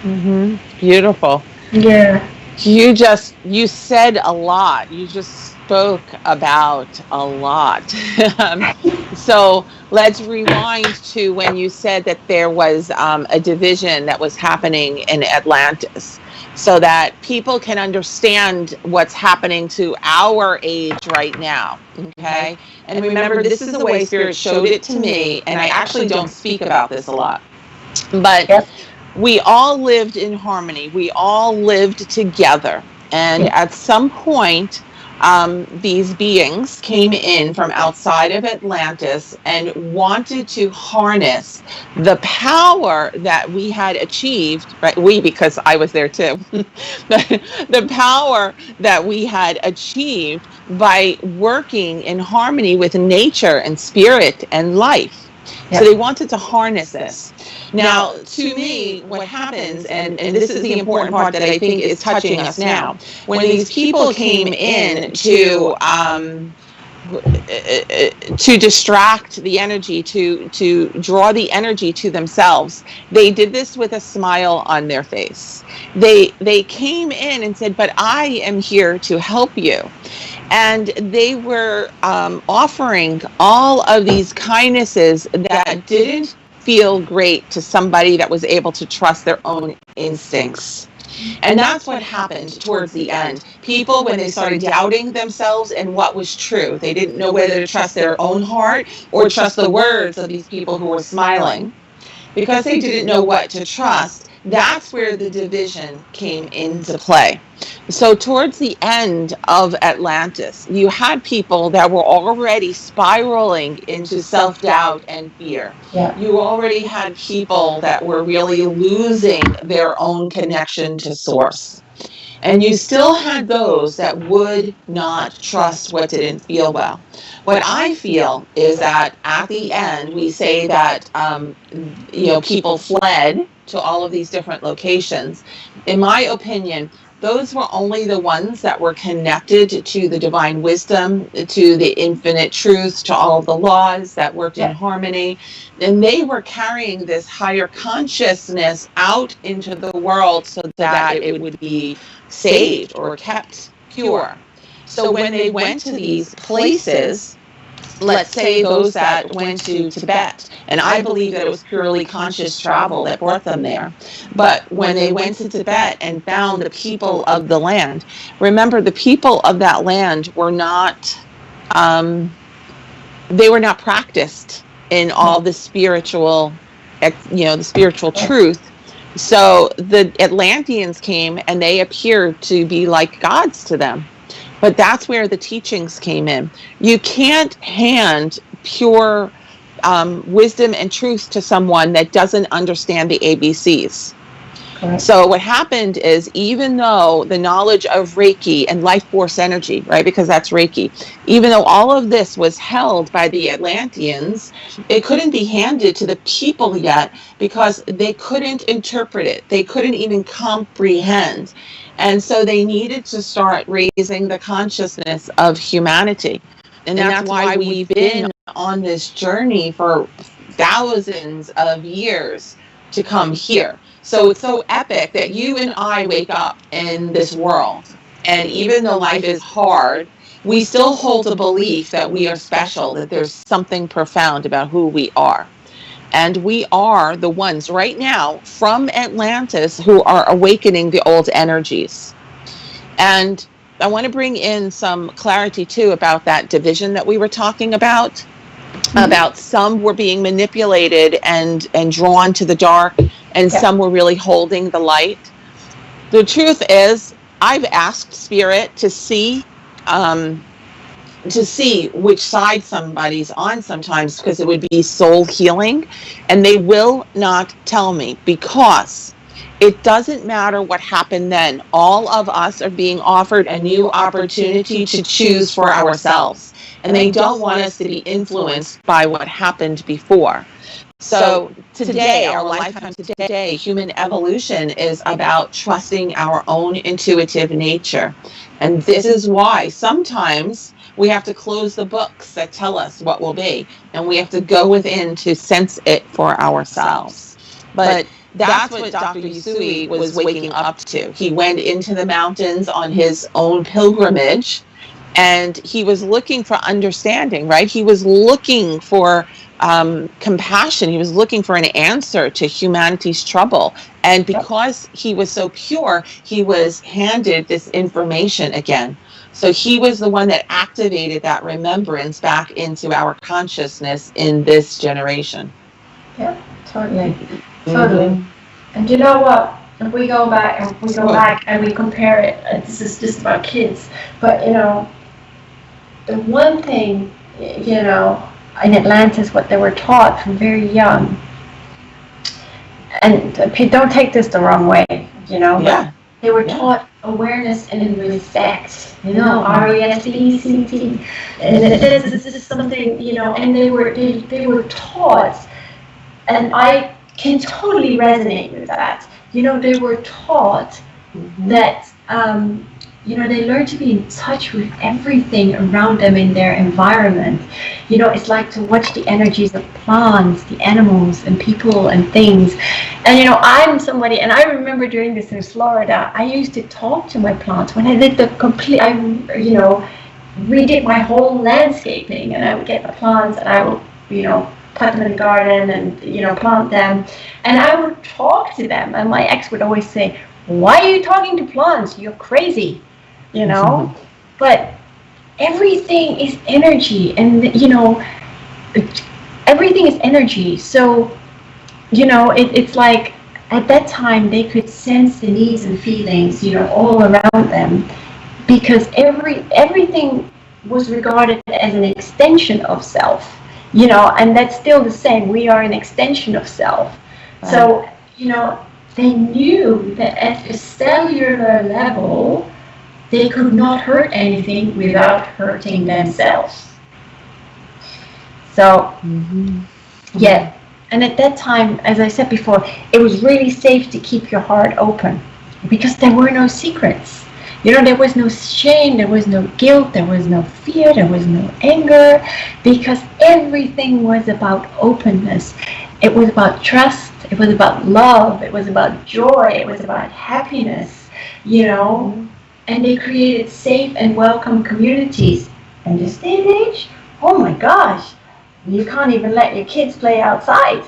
Speaker 1: Mm-hmm. Beautiful.
Speaker 2: Yeah.
Speaker 1: You said a lot. You just spoke about a lot. So let's rewind to when you said that there was a division that was happening in Atlantis, so that people can understand what's happening to our age right now. Okay? And remember, this is the way Spirit showed it to me, and I actually don't speak about this a lot. But
Speaker 2: Yep.
Speaker 1: We all lived in harmony. We all lived together. And at some point, these beings came in from outside of Atlantis and wanted to harness the power that we had achieved, right? We, because I was there too, the power that we had achieved by working in harmony with nature and spirit and life. Yep. So they wanted to harness this. Now, to me, what happens, and this is the important part that I think is touching us now, when these people came in to distract the energy, to draw the energy to themselves, they did this with a smile on their face. They came in and said, "But I am here to help you." And they were offering all of these kindnesses that didn't feel great to somebody that was able to trust their own instincts. And that's what happened towards the end. People, when they started doubting themselves and what was true, they didn't know whether to trust their own heart or trust the words of these people who were smiling. Because they didn't know what to trust, that's where the division came into play. So towards the end of Atlantis, you had people that were already spiraling into self-doubt and fear.
Speaker 2: Yeah.
Speaker 1: You already had people that were really losing their own connection to source. And you still had those that would not trust what didn't feel well. What I feel is that at the end, we say that, people fled to all of these different locations. In my opinion, those were only the ones that were connected to the divine wisdom, to the infinite truths, to all of the laws that worked in harmony. And they were carrying this higher consciousness out into the world so that it would be saved or kept pure. So when they went to these places, let's say those that went to Tibet, and I believe that it was purely conscious travel that brought them there. But when they went to Tibet and found the people of the land, remember the people of that land were not, they were not practiced in all the spiritual, the spiritual truth. So the Atlanteans came and they appeared to be like gods to them. But that's where the teachings came in. You can't hand pure wisdom and truth to someone that doesn't understand the ABCs. Correct. So what happened is, even though the knowledge of Reiki and life force energy, right, because that's Reiki, even though all of this was held by the Atlanteans, it couldn't be handed to the people yet because they couldn't interpret it. They couldn't even comprehend. And so they needed to start raising the consciousness of humanity. And that's why we've been on this journey for thousands of years to come here. So it's so epic that you and I wake up in this world. And even though life is hard, we still hold the belief that we are special, that there's something profound about who we are. And we are the ones right now from Atlantis who are awakening the old energies. And I want to bring in some clarity too about that division that we were talking about, about some were being manipulated and drawn to the dark, and some were really holding the light. The truth is, I've asked Spirit to see which side somebody's on sometimes, because it would be soul healing, and they will not tell me, because it doesn't matter what happened then. All of us are being offered a new opportunity to choose for ourselves, and they don't want us to be influenced by what happened before. So today, our lifetime today, human evolution is about trusting our own intuitive nature. And this is why sometimes we have to close the books that tell us what will be, and we have to go within to sense it for ourselves. But that's what Dr. Usui was waking up to. He went into the mountains on his own pilgrimage, and he was looking for understanding, right? He was looking for compassion. He was looking for an answer to humanity's trouble. And because he was so pure, he was handed this information again. So he was the one that activated that remembrance back into our consciousness in this generation.
Speaker 2: Yeah, totally. Totally. And you know what? If we go back and we compare it, this is just about kids, but the one thing, in Atlantis, what they were taught from very young, and don't take this the wrong way, but they were taught awareness and respect, RESPECT, and this is something, and they were taught, and I can totally resonate with that. They were taught that, they learn to be in touch with everything around them in their environment. It's like to watch the energies of plants, the animals, and people and things. And, I'm somebody, and I remember doing this in Florida, I used to talk to my plants when I did redid my whole landscaping, and I would get the plants and I would, put them in the garden and, plant them. And I would talk to them. And my ex would always say, "Why are you talking to plants? You're crazy." But everything is energy, and everything is energy. So it's like at that time they could sense the needs and feelings all around them, because everything was regarded as an extension of self, and that's still the same. We are an extension of self. So they knew that at a cellular level they could not hurt anything without hurting themselves. So, and at that time, as I said before, it was really safe to keep your heart open. because there were no secrets. There was no shame, there was no guilt, there was no fear, there was no anger, because everything was about openness. It was about trust, it was about love, it was about joy, it was about happiness, and they created safe and welcome communities. And this day and age, oh my gosh, you can't even let your kids play outside.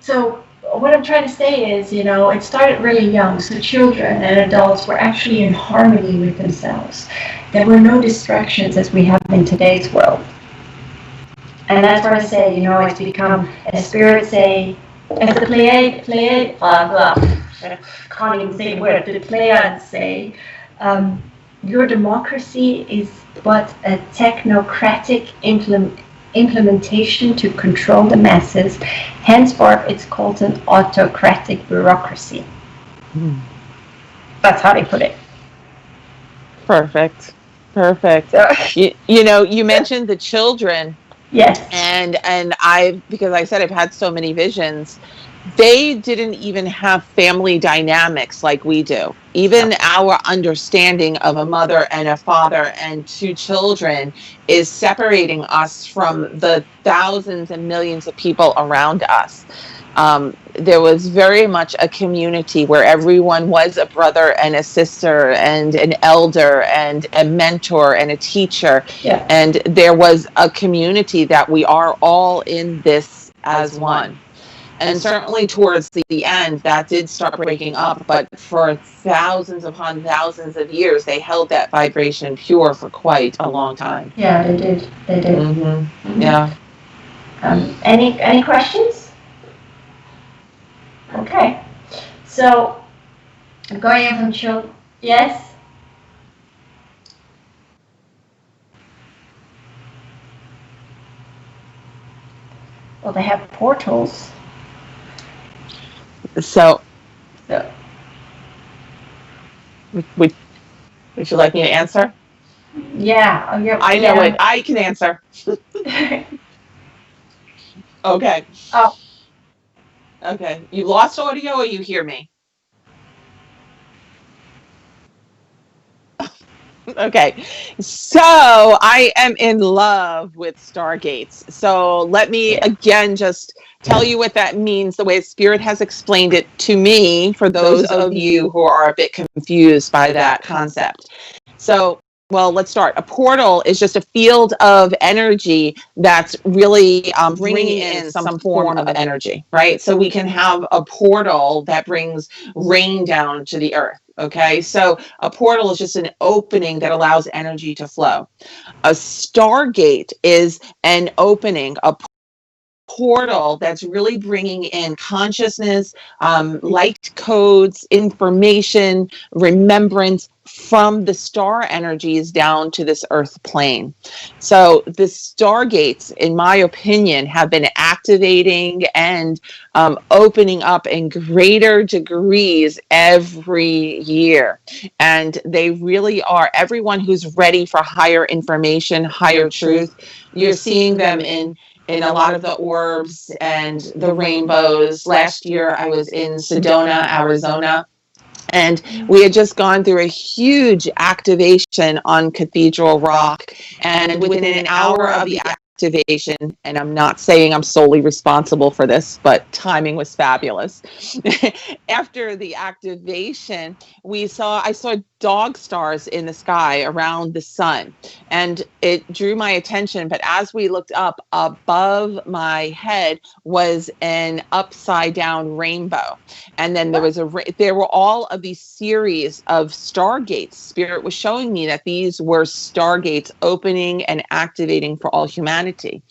Speaker 2: So what I'm trying to say is, it started really young, so children and adults were actually in harmony with themselves. There were no distractions as we have in today's world. And that's where I say, it's become, as spirits say, as the Pleiades, blah, blah, can't even say the word, the Pleiades say, your democracy is but a technocratic implementation to control the masses. Henceforth, it's called an autocratic bureaucracy. That's how they put it.
Speaker 1: Perfect. You mentioned the children.
Speaker 2: Yes.
Speaker 1: And because I said I've had so many visions, they didn't even have family dynamics like we do. Even our understanding of a mother and a father and two children is separating us from the thousands and millions of people around us. There was very much a community where everyone was a brother and a sister and an elder and a mentor and a teacher.
Speaker 2: Yeah.
Speaker 1: And there was a community that we are all in this as one. And certainly towards the end, that did start breaking up. But for thousands upon thousands of years, they held that vibration pure for quite a long time.
Speaker 2: Yeah, they did.
Speaker 1: Mm-hmm. Mm-hmm. Yeah.
Speaker 2: Any questions? Okay. So, going in from children. Yes? Well, they have portals.
Speaker 1: So would you like me to answer?
Speaker 2: Yeah.
Speaker 1: I know it. I can answer. Okay.
Speaker 2: Oh.
Speaker 1: Okay. You lost audio or you hear me? Okay. So I am in love with stargates. So let me again just tell you what that means, the way Spirit has explained it to me, for those of you who are a bit confused by that concept. So, well, let's start. A portal is just a field of energy that's really bringing in some form of energy, right? So we can have a portal that brings rain down to the earth. Okay, so a portal is just an opening that allows energy to flow. A stargate is an opening, a portal that's really bringing in consciousness, light codes, information, remembrance from the star energies down to this earth plane. So the stargates, in my opinion, have been activating and opening up in greater degrees every year. And they really are, everyone who's ready for higher information, higher truth, you're seeing them in a lot of the orbs and the rainbows. Last year, I was in Sedona, Arizona, and we had just gone through a huge activation on Cathedral Rock. And within an hour of the activation, and I'm not saying I'm solely responsible for this, but timing was fabulous. After the activation, I saw dog stars in the sky around the sun, and it drew my attention. But as we looked up, above my head was an upside down rainbow, and then there were all of these series of stargates. Spirit was showing me that these were stargates opening and activating for all humanity.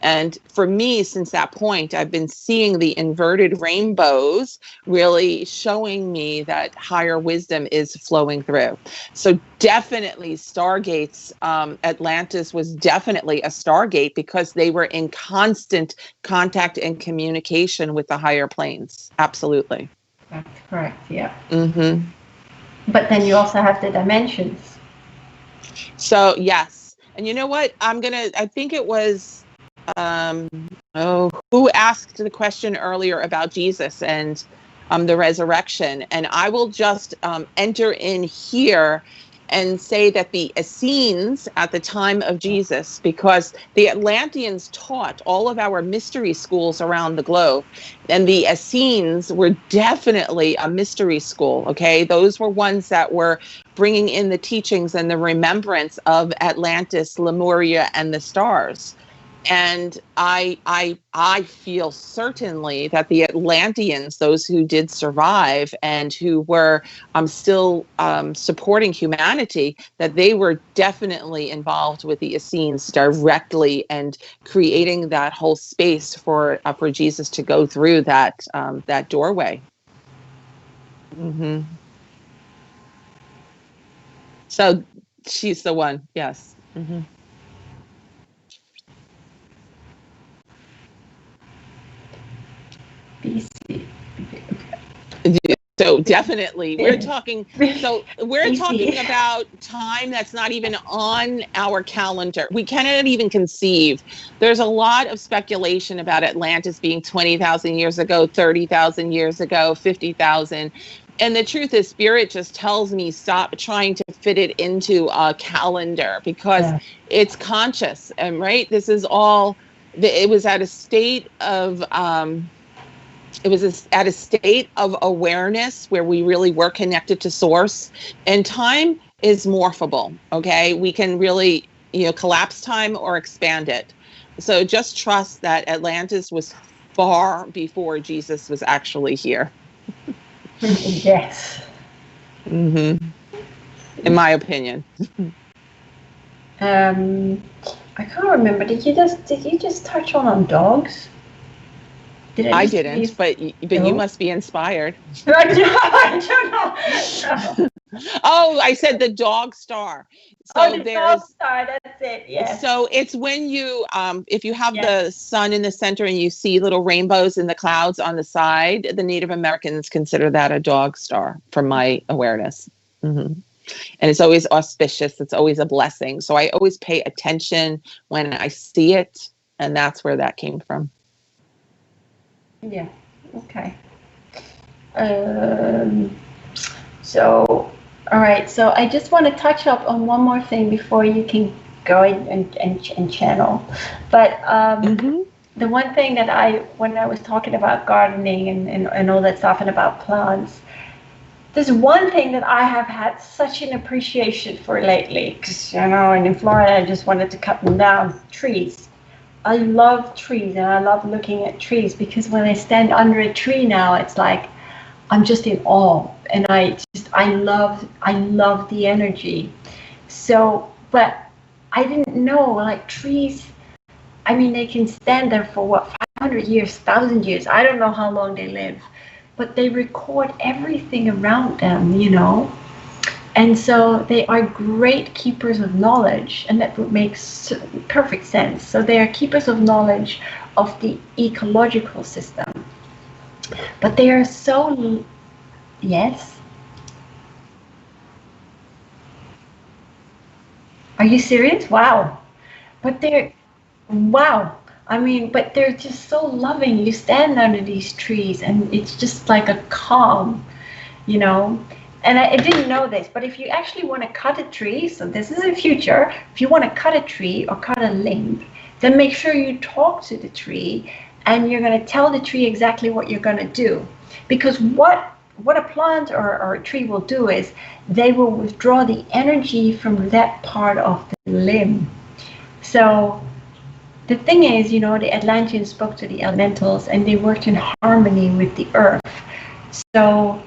Speaker 1: And for me, since that point, I've been seeing the inverted rainbows really showing me that higher wisdom is flowing through. So definitely stargates, Atlantis was definitely a stargate because they were in constant contact and communication with the higher planes. Absolutely.
Speaker 2: That's correct, yeah.
Speaker 1: Mm-hmm.
Speaker 2: But then you also have the dimensions.
Speaker 1: So, yes. And you know what? I think it was, who asked the question earlier about Jesus? And the resurrection. And I will just enter in here and say that the Essenes at the time of Jesus, because the Atlanteans taught all of our mystery schools around the globe, and the Essenes were definitely a mystery school, okay? Those were ones that were bringing in the teachings and the remembrance of Atlantis, Lemuria, and the stars. And I feel certainly that the Atlanteans, those who did survive and who were still supporting humanity, that they were definitely involved with the Essenes directly and creating that whole space for Jesus to go through that doorway. Mm-hmm. So she's the one, yes. Mm-hmm. So definitely we're talking about time that's not even on our calendar. We cannot even conceive. There's a lot of speculation about Atlantis being 20,000 years ago, 30,000 years ago, 50,000. And the truth is, Spirit just tells me stop trying to fit it into a calendar, because it's conscious. And right, this is all, it was at a state of at a state of awareness where we really were connected to source. And time is morphable, okay? We can really, collapse time or expand it. So just trust that Atlantis was far before Jesus was actually here.
Speaker 2: Yes.
Speaker 1: Mm-hmm. In my opinion.
Speaker 2: I can't remember. Did you just touch on dogs?
Speaker 1: I didn't, but you must be inspired.
Speaker 2: I don't know.
Speaker 1: Oh, I said the dog star.
Speaker 2: So the dog star, that's it, yes.
Speaker 1: So it's when you, if you have the sun in the center and you see little rainbows in the clouds on the side, the Native Americans consider that a dog star, from my awareness. Mm-hmm. And it's always auspicious. It's always a blessing. So I always pay attention when I see it, and that's where that came from.
Speaker 2: Yeah, okay. So, all right, so I just want to touch up on one more thing before you can go in and channel. But the one thing that when I was talking about gardening and all that stuff and about plants, there's one thing that I have had such an appreciation for lately, because, and in Florida, I just wanted to cut them down, trees. I love trees, and I love looking at trees, because when I stand under a tree now, it's like I'm just in awe, and I love the energy. So, but I didn't know, like, trees, I mean, they can stand there for what, 500 years, 1,000 years, I don't know how long they live, but they record everything around them, And so they are great keepers of knowledge, and that makes perfect sense. So they are keepers of knowledge of the ecological system. But they are so, yes? Are you serious? Wow. But but they're just so loving. You stand under these trees and it's just like a calm, And I didn't know this, but if you actually want to cut a tree, so this is the future, if you want to cut a tree or cut a limb, then make sure you talk to the tree and you're going to tell the tree exactly what you're going to do. Because what a plant or a tree will do is they will withdraw the energy from that part of the limb. So the thing is, the Atlanteans spoke to the elementals and they worked in harmony with the earth. So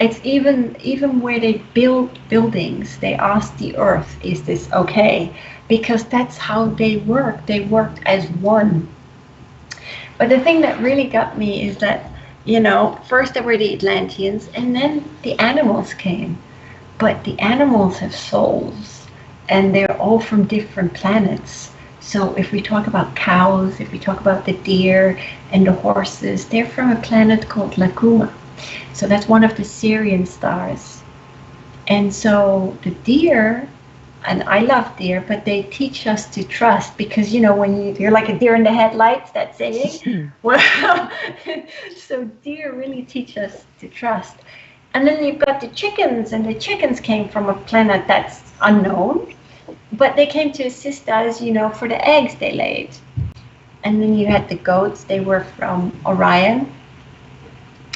Speaker 2: it's even where they build buildings, they ask the earth, is this okay? Because that's how they work. They worked as one. But the thing that really got me is that, first there were the Atlanteans and then the animals came. But the animals have souls and they're all from different planets. So if we talk about cows, if we talk about the deer and the horses, they're from a planet called Lakuma. So that's one of the Syrian stars. And so the deer and I love deer, but they teach us to trust, because when you're like a deer in the headlights, that saying. Well, so deer really teach us to trust. And then you've got the chickens, and the chickens came from a planet that's unknown, but they came to assist us, for the eggs they laid. And then you had the goats. They were from Orion,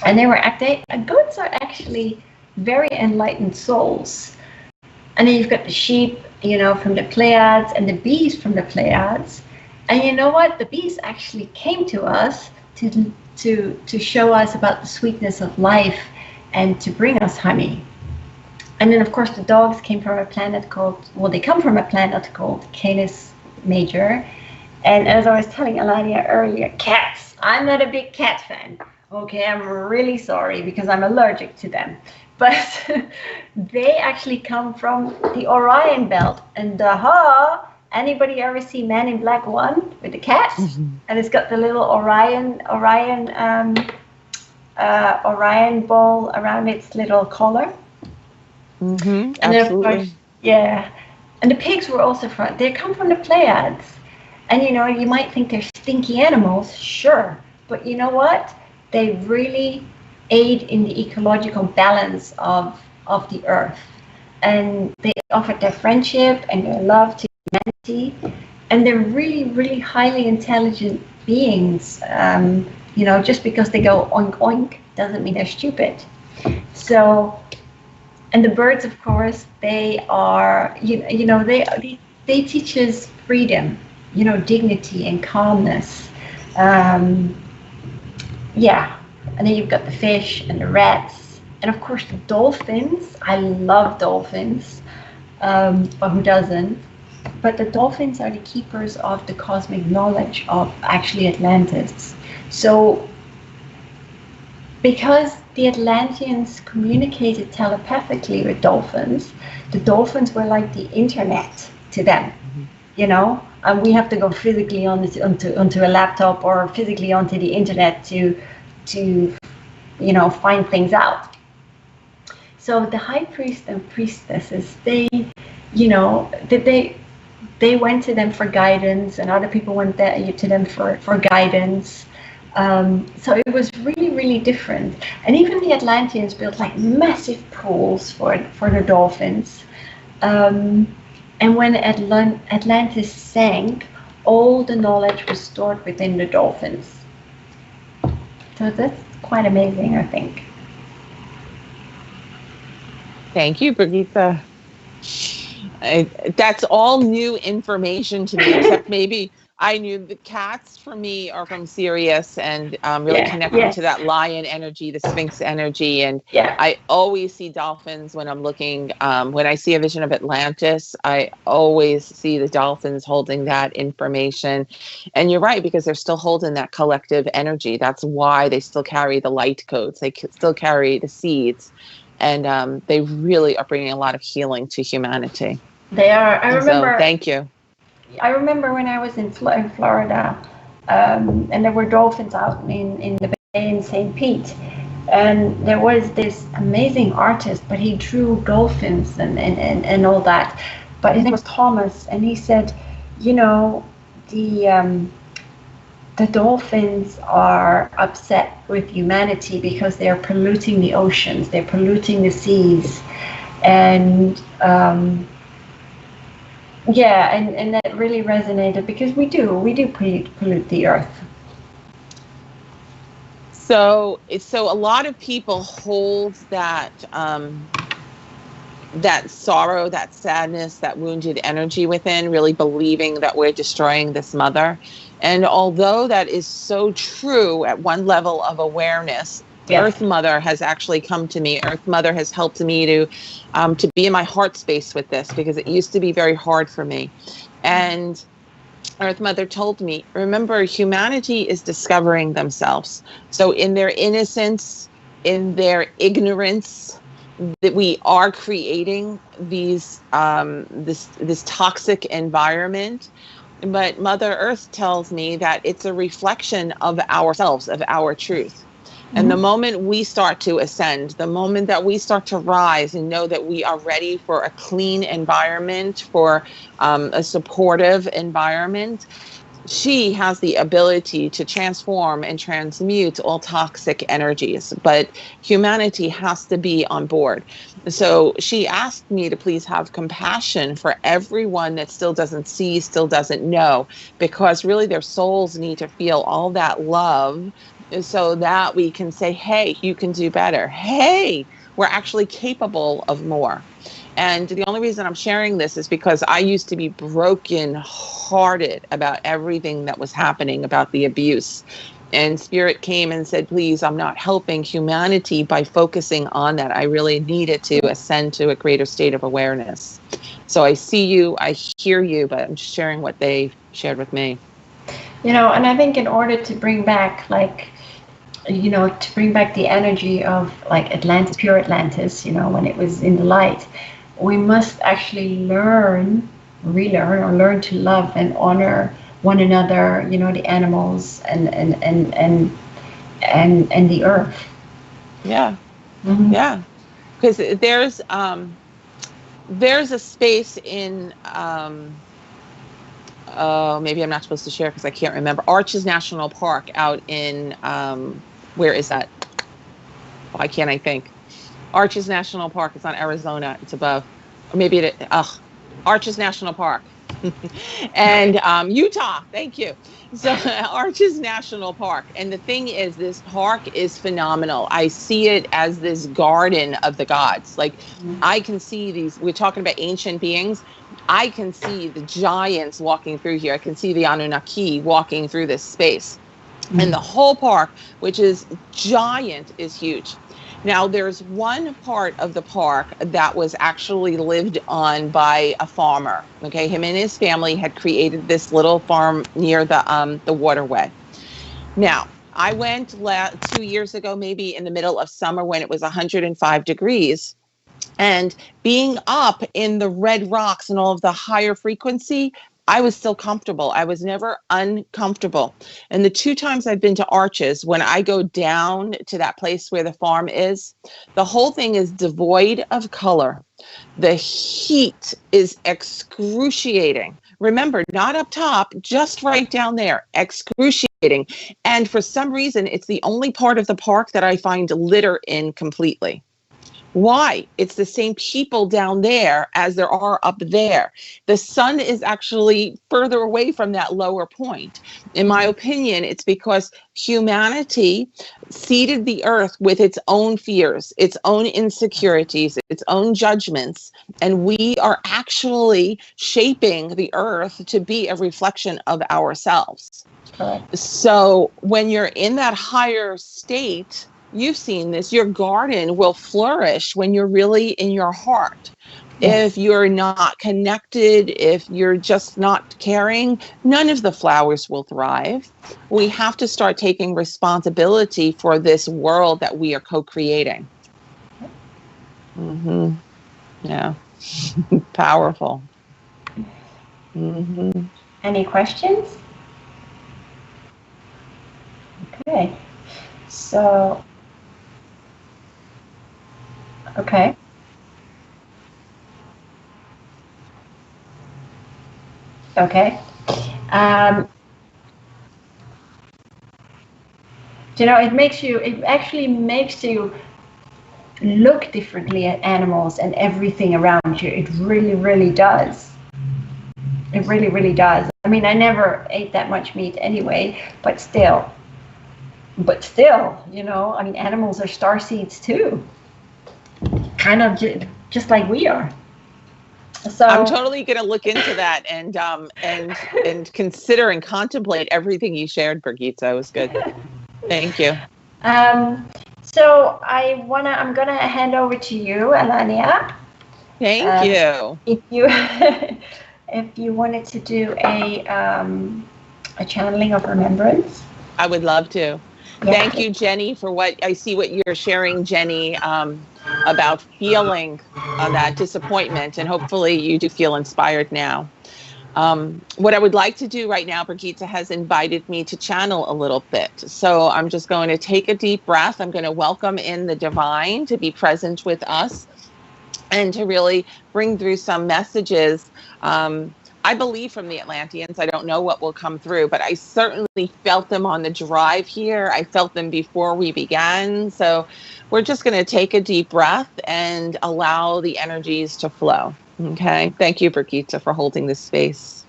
Speaker 2: and goats are actually very enlightened souls. And then you've got the sheep, from the Pleiades, and the bees from the Pleiades. And you know what? The bees actually came to us to show us about the sweetness of life and to bring us honey. And then, of course, the dogs came from a planet they come from a planet called Canis Major. And as I was telling Alania earlier, cats. I'm not a big cat fan. Okay, I'm really sorry, because I'm allergic to them. But they actually come from the Orion belt. And anybody ever see Man in Black 1 with the cat? Mm-hmm. And it's got the little Orion ball around its little collar.
Speaker 1: Mm-hmm, absolutely.
Speaker 2: Course, yeah. And the pigs were also they come from the Pleiades. And you might think they're stinky animals, sure. But you know what? They really aid in the ecological balance of the earth. And they offered their friendship and their love to humanity. And they're really, really highly intelligent beings. Just because they go oink oink doesn't mean they're stupid. So, and the birds, of course, they are, they teach us freedom, dignity and calmness. Yeah. And then you've got the fish and the rats, and of course the dolphins. I love dolphins, but who doesn't? But the dolphins are the keepers of the cosmic knowledge of actually Atlantis. So, because the Atlanteans communicated telepathically with dolphins, the dolphins were like the internet to them, and we have to go physically onto a laptop or physically onto the internet to find things out. So the high priest and priestesses, they went to them for guidance, and other people went to them for guidance. So it was really, really different. And even the Atlanteans built like massive pools for the dolphins. And when Atlantis sank, all the knowledge was stored within the dolphins. So that's quite amazing, I think.
Speaker 1: Thank you, Birgitta. That's all new information to me, except maybe I knew the cats for me are from Sirius and really connected to that lion energy, the Sphinx energy. And I always see dolphins when I'm looking, when I see a vision of Atlantis, I always see the dolphins holding that information. And you're right, because they're still holding that collective energy. That's why they still carry the light codes. They still carry the seeds. And they really are bringing a lot of healing to humanity.
Speaker 2: They are. I remember.
Speaker 1: So, thank you.
Speaker 2: I remember when I was in Florida, and there were dolphins out in the bay in St. Pete, and there was this amazing artist, but he drew dolphins and all that. But his name was Thomas, and he said, the dolphins are upset with humanity because they are polluting the oceans, they're polluting the seas, and and that really resonated, because we do pollute the earth.
Speaker 1: So a lot of people hold that that sorrow, that sadness, that wounded energy within, really believing that we're destroying this mother. And although that is so true at one level of awareness, Earth Mother has actually come to me. Earth Mother has helped me to be in my heart space with this, because it used to be very hard for me. And Earth Mother told me, remember, humanity is discovering themselves. So in their innocence, in their ignorance, that we are creating these this toxic environment. But Mother Earth tells me that it's a reflection of ourselves, of our truth. And the moment we start to ascend, the moment that we start to rise and know that we are ready for a clean environment, for a supportive environment, she has the ability to transform and transmute all toxic energies. But humanity has to be on board. So she asked me to please have compassion for everyone that still doesn't see, still doesn't know, because really their souls need to feel all that love so that we can say, hey, you can do better. Hey, we're actually capable of more. And the only reason I'm sharing this is because I used to be broken hearted about everything that was happening, about the abuse. And Spirit came and said, please, I'm not helping humanity by focusing on that. I really needed to ascend to a greater state of awareness. So I see you, I hear you, but I'm just sharing what they shared with me.
Speaker 2: You know, and I think in order to bring back, like, you know, to bring back the energy of like Atlantis, pure Atlantis, you know, when it was in the light, we must actually relearn or learn to love and honor one another, you know, the animals and the earth.
Speaker 1: Yeah. Mm-hmm. Yeah. Because there's a space in maybe I'm not supposed to share because I can't remember, Arches National Park out in where is that? Why can't I think? Arches National Park. It's on Arizona. It's above, or maybe Arches National Park. And Utah, thank you. So Arches National Park. And the thing is, this park is phenomenal. I see it as this garden of the gods. Like, I can see these, we're talking about ancient beings. I can see the giants walking through here. I can see the Anunnaki walking through this space. And the whole park, which is giant, is huge. Now, there's one part of the park that was actually lived on by a farmer. Okay, him and his family had created this little farm near the waterway. Now, I went 2 years ago, maybe in the middle of summer when it was 105 degrees. And being up in the red rocks and all of the higher frequency, I was still comfortable. I was never uncomfortable. And the 2 times I've been to Arches, when I go down to that place where the farm is, the whole thing is devoid of color. The heat is excruciating. Remember, not up top, just right down there, excruciating. And for some reason, it's the only part of the park that I find litter in completely. Why? It's the same people down there as there are up there. The sun is actually further away from that lower point. In my opinion, it's because humanity seeded the earth with its own fears, its own insecurities, its own judgments, and we are actually shaping the earth to be a reflection of ourselves. Correct. So when you're in that higher state, you've seen this, your garden will flourish when you're really in your heart. Yes. If you're not connected, if you're just not caring, none of the flowers will thrive. We have to start taking responsibility for this world that we are co-creating. Mm-hmm. Yeah. Powerful. Mm-hmm.
Speaker 2: Any questions? Okay. So, okay. Okay. You know, it actually makes you look differently at animals and everything around you. It really, really does. It really, really does. I mean, I never ate that much meat anyway, but still, you know, I mean, animals are starseeds too. Kind of just like we are. So
Speaker 1: I'm totally going to look into that and consider and contemplate everything you shared, Birgitta. It was good. Thank you.
Speaker 2: So I'm gonna hand over to you, Alania.
Speaker 1: Thank you.
Speaker 2: If you wanted to do a channeling of remembrance,
Speaker 1: I would love to. Yeah. Thank you, Jenny, for what you're sharing, Jenny, about feeling that disappointment, and hopefully you do feel inspired now. What I would like to do right now, Birgitta has invited me to channel a little bit. So I'm just going to take a deep breath. I'm going to welcome in the divine to be present with us and to really bring through some messages. I believe from the Atlanteans. I don't know what will come through, but I certainly felt them on the drive here. I felt them before we began. So we're just going to take a deep breath and allow the energies to flow. Okay. Thank you, Birgitta, for holding this space.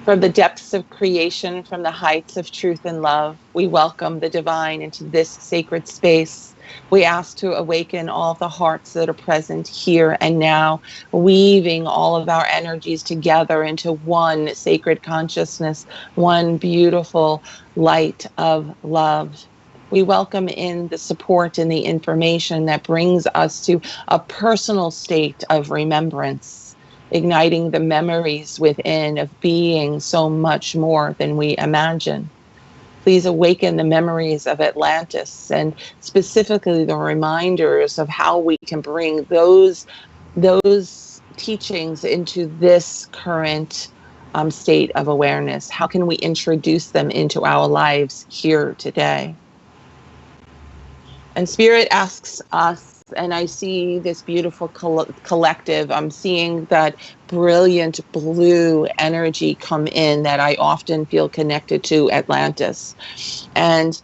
Speaker 1: From the depths of creation, from the heights of truth and love, we welcome the divine into this sacred space. We ask to awaken all the hearts that are present here and now, weaving all of our energies together into one sacred consciousness, one beautiful light of love. We welcome in the support and the information that brings us to a personal state of remembrance, igniting the memories within of being so much more than we imagine. Please awaken the memories of Atlantis, and specifically the reminders of how we can bring those teachings into this current state of awareness. How can we introduce them into our lives here today? And Spirit asks us, and I see this beautiful collective. I'm seeing that brilliant blue energy come in that I often feel connected to Atlantis. And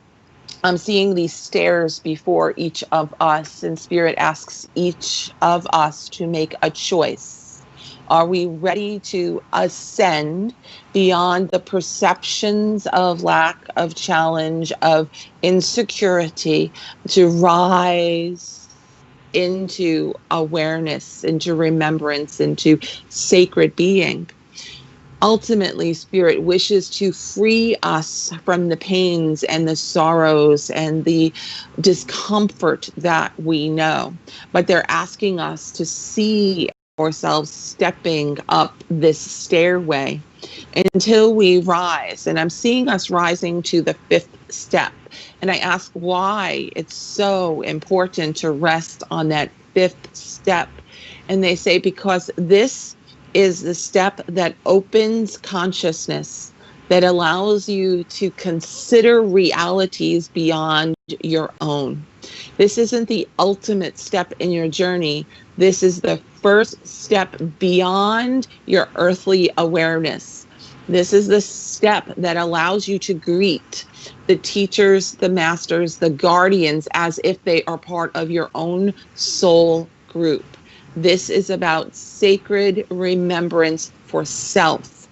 Speaker 1: I'm seeing these stairs before each of us, and Spirit asks each of us to make a choice. Are we ready to ascend beyond the perceptions of lack, of challenge, of insecurity, to rise into awareness, into remembrance, into sacred being? Ultimately, Spirit wishes to free us from the pains and the sorrows and the discomfort that we know. But they're asking us to see ourselves stepping up this stairway until we rise. And I'm seeing us rising to the 5th step. And I ask why it's so important to rest on that 5th step. And they say, because this is the step that opens consciousness, that allows you to consider realities beyond your own. This isn't the ultimate step in your journey. This is the first step beyond your earthly awareness. This is the step that allows you to greet the teachers, the masters, the guardians, as if they are part of your own soul group. This is about sacred remembrance for self.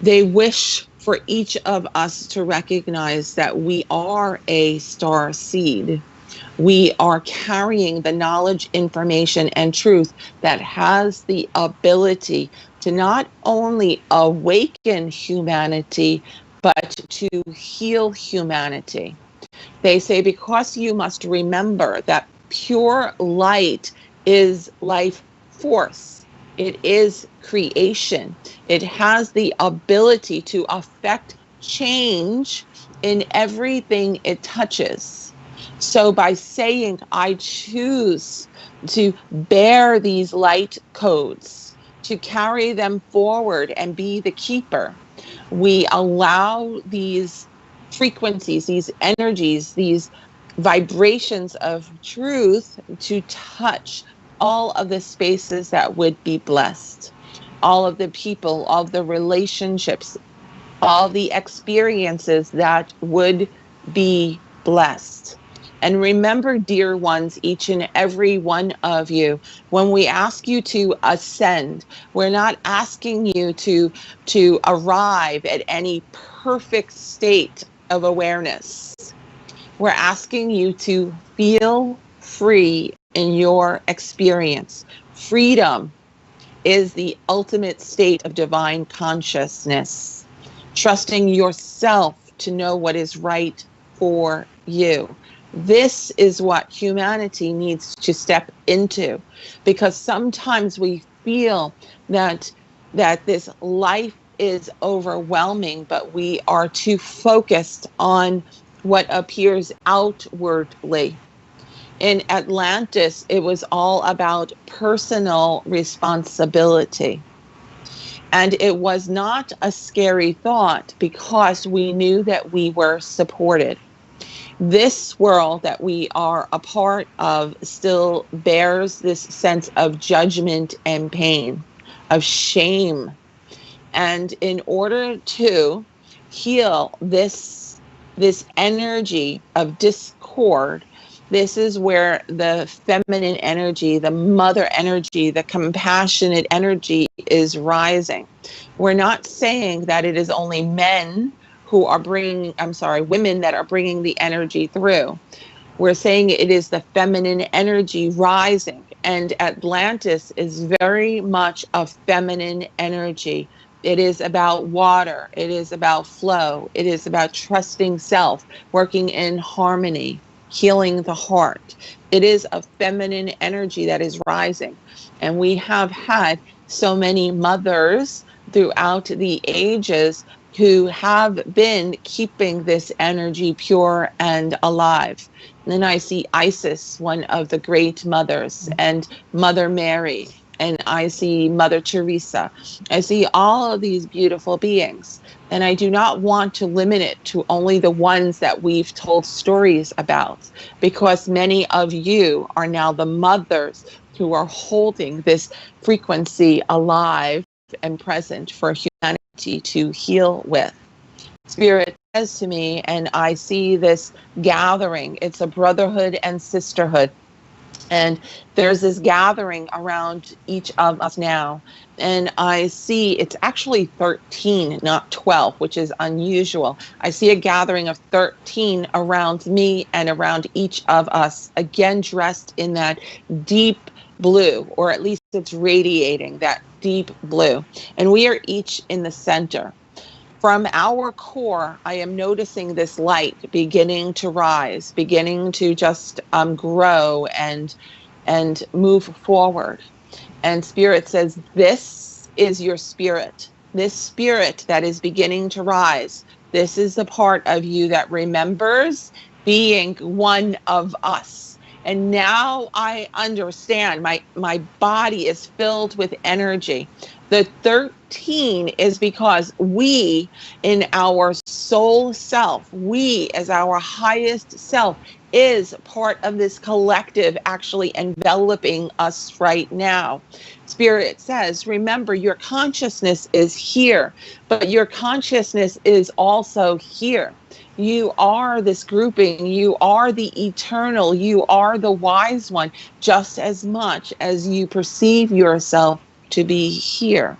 Speaker 1: They wish for each of us to recognize that we are a star seed. We are carrying the knowledge, information, and truth that has the ability to not only awaken humanity, but to heal humanity. They say, because you must remember that pure light is life force. It is creation. It has the ability to affect change in everything it touches. So by saying, I choose to bear these light codes, to carry them forward and be the keeper, we allow these frequencies, these energies, these vibrations of truth to touch all of the spaces that would be blessed, all of the people, all of the relationships, all the experiences that would be blessed. And remember, dear ones, each and every one of you, when we ask you to ascend, we're not asking you to arrive at any perfect state of awareness. We're asking you to feel free in your experience. Freedom is the ultimate state of divine consciousness. Trusting yourself to know what is right for you. This is what humanity needs to step into, because sometimes we feel that this life is overwhelming, but we are too focused on what appears outwardly. In Atlantis, it was all about personal responsibility. And it was not a scary thought because we knew that we were supported. This world that we are a part of still bears this sense of judgment and pain, of shame. And in order to heal this energy of discord, this is where the feminine energy, the mother energy, the compassionate energy is rising. We're not saying that it is only men who are women that are bringing the energy through. We're saying it is the feminine energy rising. And Atlantis is very much a feminine energy. It is about water. It is about flow. It is about trusting self, working in harmony, healing the heart. It is a feminine energy that is rising. And we have had so many mothers throughout the ages who have been keeping this energy pure and alive. And then I see Isis, one of the great mothers, and Mother Mary, and I see Mother Teresa. I see all of these beautiful beings. And I do not want to limit it to only the ones that we've told stories about, because many of you are now the mothers who are holding this frequency alive and present for humanity to heal with. Spirit says to me, and I see this gathering, it's a brotherhood and sisterhood. And there's this gathering around each of us now. And I see it's actually 13, not 12, which is unusual. I see a gathering of 13 around me and around each of us, again, dressed in that deep blue, or at least it's radiating that deep blue. And we are each in the center. From our core, I am noticing this light beginning to rise, beginning to just grow and move forward. And Spirit says, this is your spirit. This spirit that is beginning to rise. This is the part of you that remembers being one of us. And now I understand. My body is filled with energy. The 13 is because we, in our soul self, we as our highest self, is part of this collective actually enveloping us right now. Spirit says, remember, your consciousness is here, but your consciousness is also here. You are this grouping. You are the eternal. You are the wise one, just as much as you perceive yourself to be here.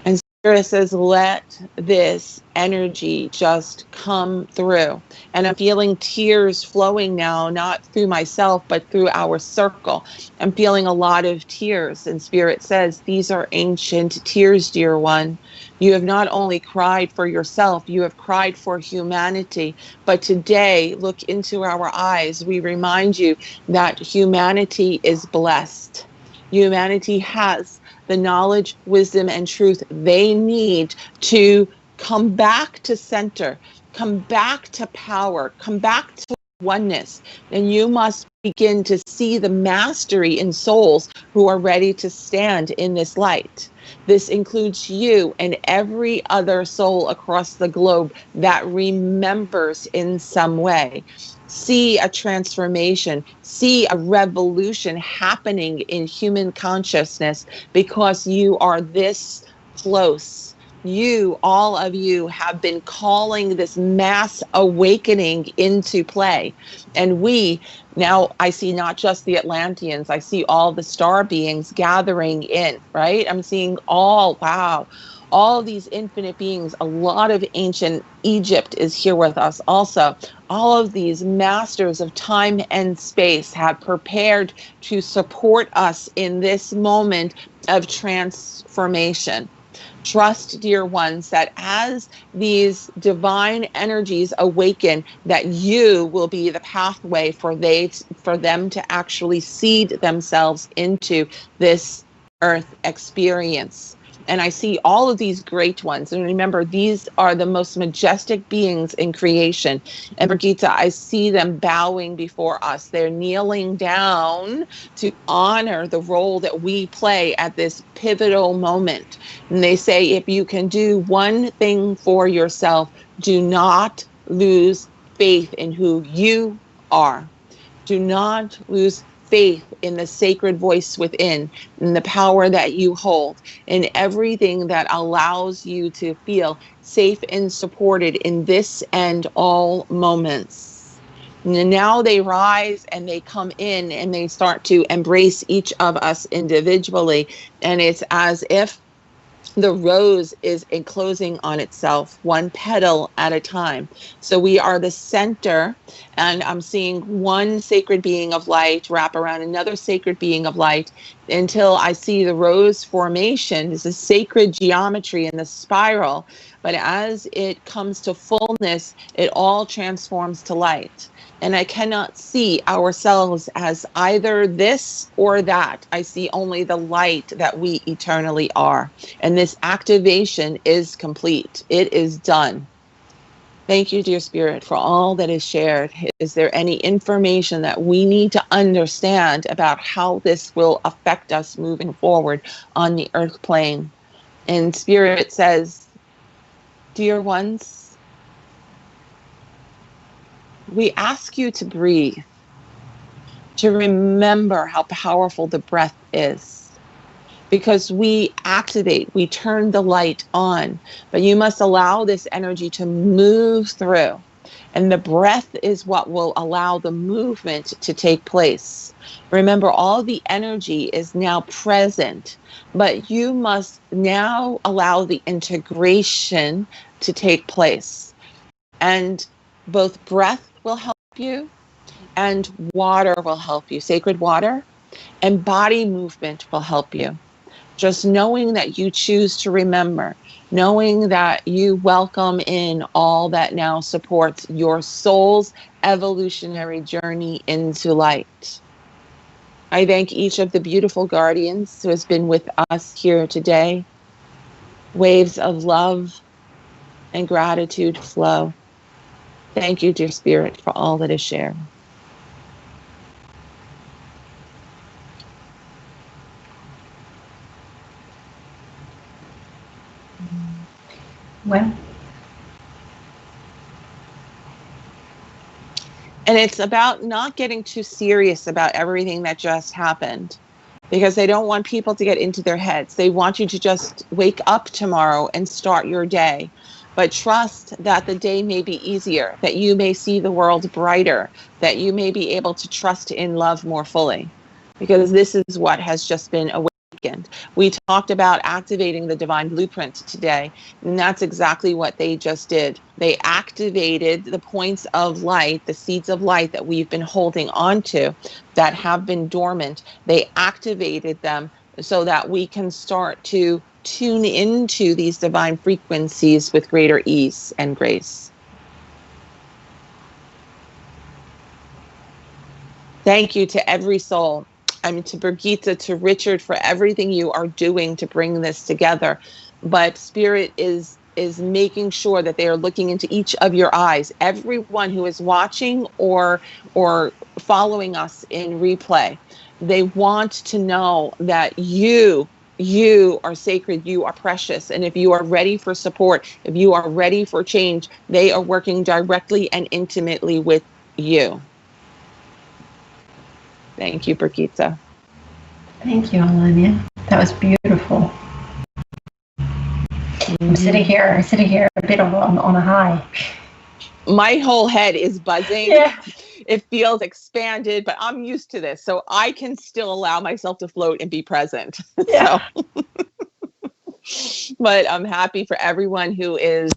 Speaker 1: And Spirit says, let this energy just come through. And I'm feeling tears flowing now, not through myself, but through our circle. I'm feeling a lot of tears. And Spirit says, these are ancient tears, dear one. You have not only cried for yourself, you have cried for humanity. But today, look into our eyes. We remind you that humanity is blessed. Humanity has the knowledge, wisdom, and truth they need to come back to center, come back to power, come back to oneness. And you must begin to see the mastery in souls who are ready to stand in this light. This includes you and every other soul across the globe that remembers in some way. See a transformation, see a revolution happening in human consciousness because you are this close. You, all of you, have been calling this mass awakening into play. And we, now I see not just the Atlanteans, I see all the star beings gathering in, right? I'm seeing all these infinite beings. A lot of ancient Egypt is here with us also. All of these masters of time and space have prepared to support us in this moment of transformation. Trust, dear ones, that as these divine energies awaken, that you will be the pathway for them to actually seed themselves into this earth experience. and I see all of these great ones. And remember, these are the most majestic beings in creation. And Birgitta, I see them bowing before us. They're kneeling down to honor the role that we play at this pivotal moment. And they say, if you can do one thing for yourself, do not lose faith in who you are. Do not lose faith in the sacred voice within, in the power that you hold, in everything that allows you to feel safe and supported in this and all moments. And now they rise and they come in and they start to embrace each of us individually. And it's as if the rose is enclosing on itself, one petal at a time. So we are the center, and I'm seeing one sacred being of light wrap around another sacred being of light until I see the rose formation. This is sacred geometry in the spiral, but as it comes to fullness, it all transforms to light. And I cannot see ourselves as either this or that. I see only the light that we eternally are. And this activation is complete. It is done. Thank you, dear Spirit, for all that is shared. Is there any information that we need to understand about how this will affect us moving forward on the earth plane? And Spirit says, dear ones, we ask you to breathe, to remember how powerful the breath is. Because we activate, we turn the light on, but you must allow this energy to move through. And the breath is what will allow the movement to take place. Remember, all the energy is now present, but you must now allow the integration to take place. And both breath will help you and water will help you, sacred water, and body movement will help you. Just knowing that you choose to remember, knowing that you welcome in all that now supports your soul's evolutionary journey into light. I thank each of the beautiful guardians who has been with us here today. Waves of love and gratitude flow. Thank you, dear Spirit, for all that is shared.
Speaker 2: Well,
Speaker 1: and it's about not getting too serious about everything that just happened, because they don't want people to get into their heads. They want you to just wake up tomorrow and start your day. But trust that the day may be easier, that you may see the world brighter, that you may be able to trust in love more fully, because this is what has just been awakened. We talked about activating the divine blueprint today, and that's exactly what they just did. They activated the points of light, the seeds of light that we've been holding on to that have been dormant. They activated them so that we can start to tune into these divine frequencies with greater ease and grace. Thank you to every soul. I mean, to Birgitta, to Richard, for everything you are doing to bring this together. But Spirit is making sure that they are looking into each of your eyes. Everyone who is watching or following us in replay, they want to know that you are sacred, you are precious. And if you are ready for support, if you are ready for change, they are working directly and intimately with you. Thank you, Birgitta.
Speaker 2: thank you, Alania. That was beautiful. I'm sitting here a bit on a high.
Speaker 1: My whole head is buzzing.
Speaker 2: Yeah.
Speaker 1: It feels expanded, but I'm used to this. So I can still allow myself to float and be present.
Speaker 2: Yeah.
Speaker 1: But I'm happy for everyone who is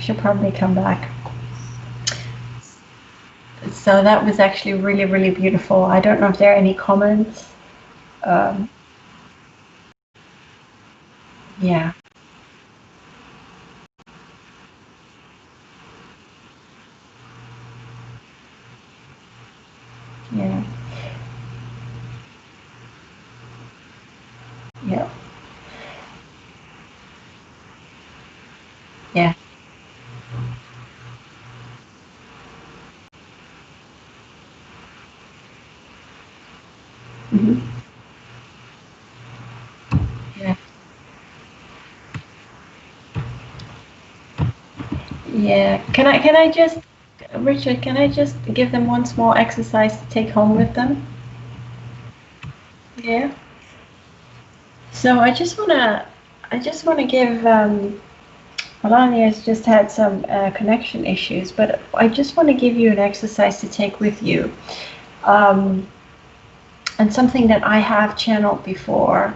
Speaker 2: She'll probably come back. So that was actually really, really beautiful. I don't know if there are any comments. Yeah. Yeah. Yeah. Yeah. Mm-hmm. Yeah. Yeah. Can I just, Richard, can I just give them one small exercise to take home with them? Yeah. So I just wanna give, Melania has just had some connection issues, but I just want to give you an exercise to take with you. And something that I have channeled before,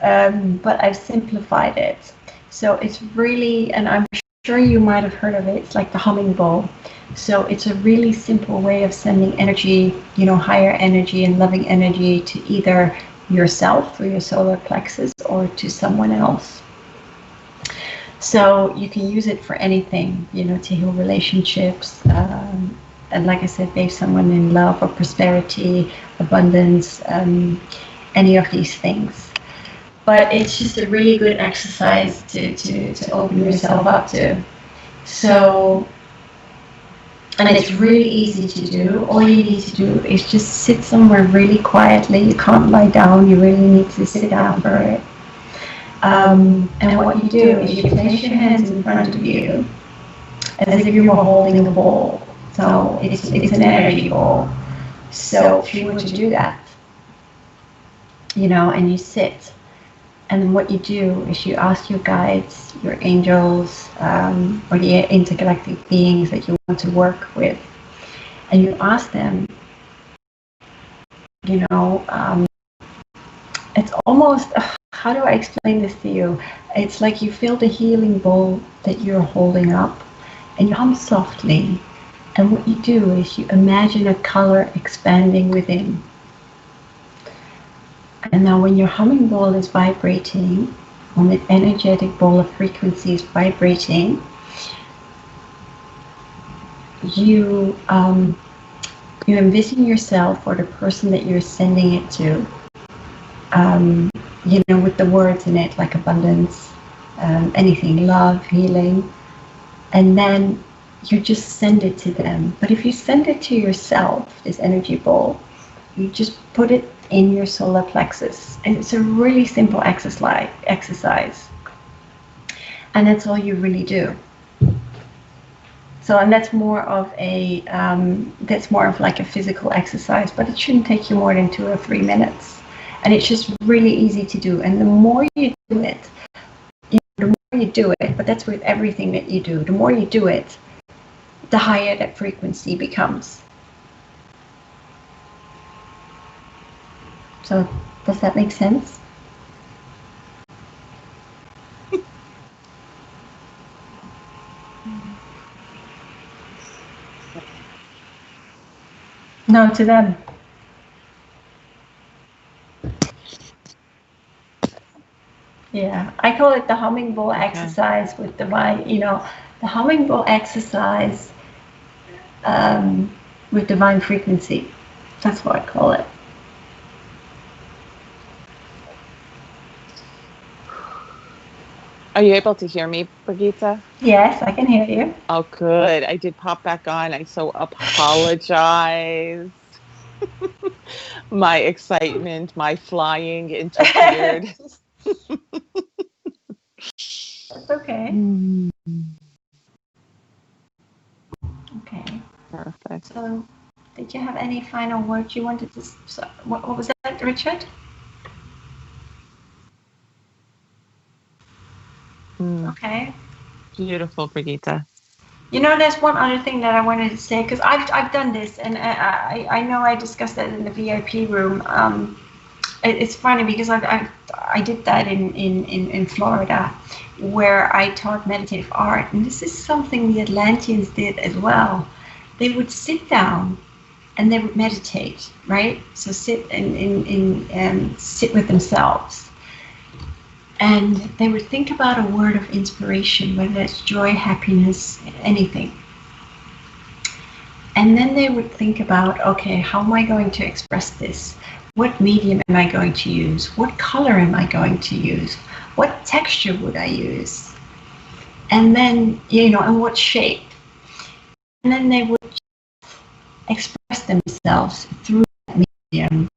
Speaker 2: but I've simplified it. So it's really, and I'm sure you might have heard of it, it's like the humming bowl. So it's a really simple way of sending energy, higher energy and loving energy to either yourself through your solar plexus or to someone else. So you can use it for anything, to heal relationships, and like I said, bathe someone in love or prosperity, abundance, any of these things. But it's just a really good exercise to open yourself up to. So, and it's really easy to do. All you need to do is just sit somewhere really quietly. You can't lie down. You really need to sit down for it. And what you do is you place your hands in front of you as if you were holding a ball. So it's an energy ball. So if you were to do that, and you sit, and then what you do is you ask your guides, your angels, or the intergalactic beings that you want to work with, and you ask them, it's almost, how do I explain this to you? It's like you feel the healing ball that you're holding up, and you hum softly, and what you do is you imagine a color expanding within. And now when your humming ball is vibrating, when the energetic ball of frequency is vibrating, you envision yourself or the person that you're sending it to, with the words in it, like abundance, anything, love, healing, and then you just send it to them. But if you send it to yourself, this energy ball, you just put it in your solar plexus. And it's a really simple exercise. And that's all you really do. So, and that's more of like a physical exercise, but it shouldn't take you more than 2 or 3 minutes. And it's just really easy to do. And the more you do it, but that's with everything that you do, the more you do it, the higher that frequency becomes. So, does that make sense? No, to them. Yeah, I call it the humming ball exercise with divine, the humming ball exercise with divine frequency. That's what I call it.
Speaker 1: Are you able to hear me, Birgitta?
Speaker 2: Yes, I can hear you.
Speaker 1: Oh, good. I did pop back on. I so apologize. My excitement, my flying interfered.
Speaker 2: That's okay. Okay.
Speaker 1: Perfect.
Speaker 2: So, did you have any final words you wanted to? What was that, Richard? Okay.
Speaker 1: Beautiful, Birgitta.
Speaker 2: There's one other thing that I wanted to say, because I've done this, and I know I discussed that in the VIP room. it's funny because I did that in Florida, where I taught meditative art, and this is something the Atlanteans did as well. They would sit down and they would meditate, right? So sit and sit with themselves, and they would think about a word of inspiration, whether it's joy, happiness, anything. And then they would think about, okay, how am I going to express this? What medium am I going to use? What color am I going to use? What texture would I use? And then, and what shape? And then they would express themselves through that medium.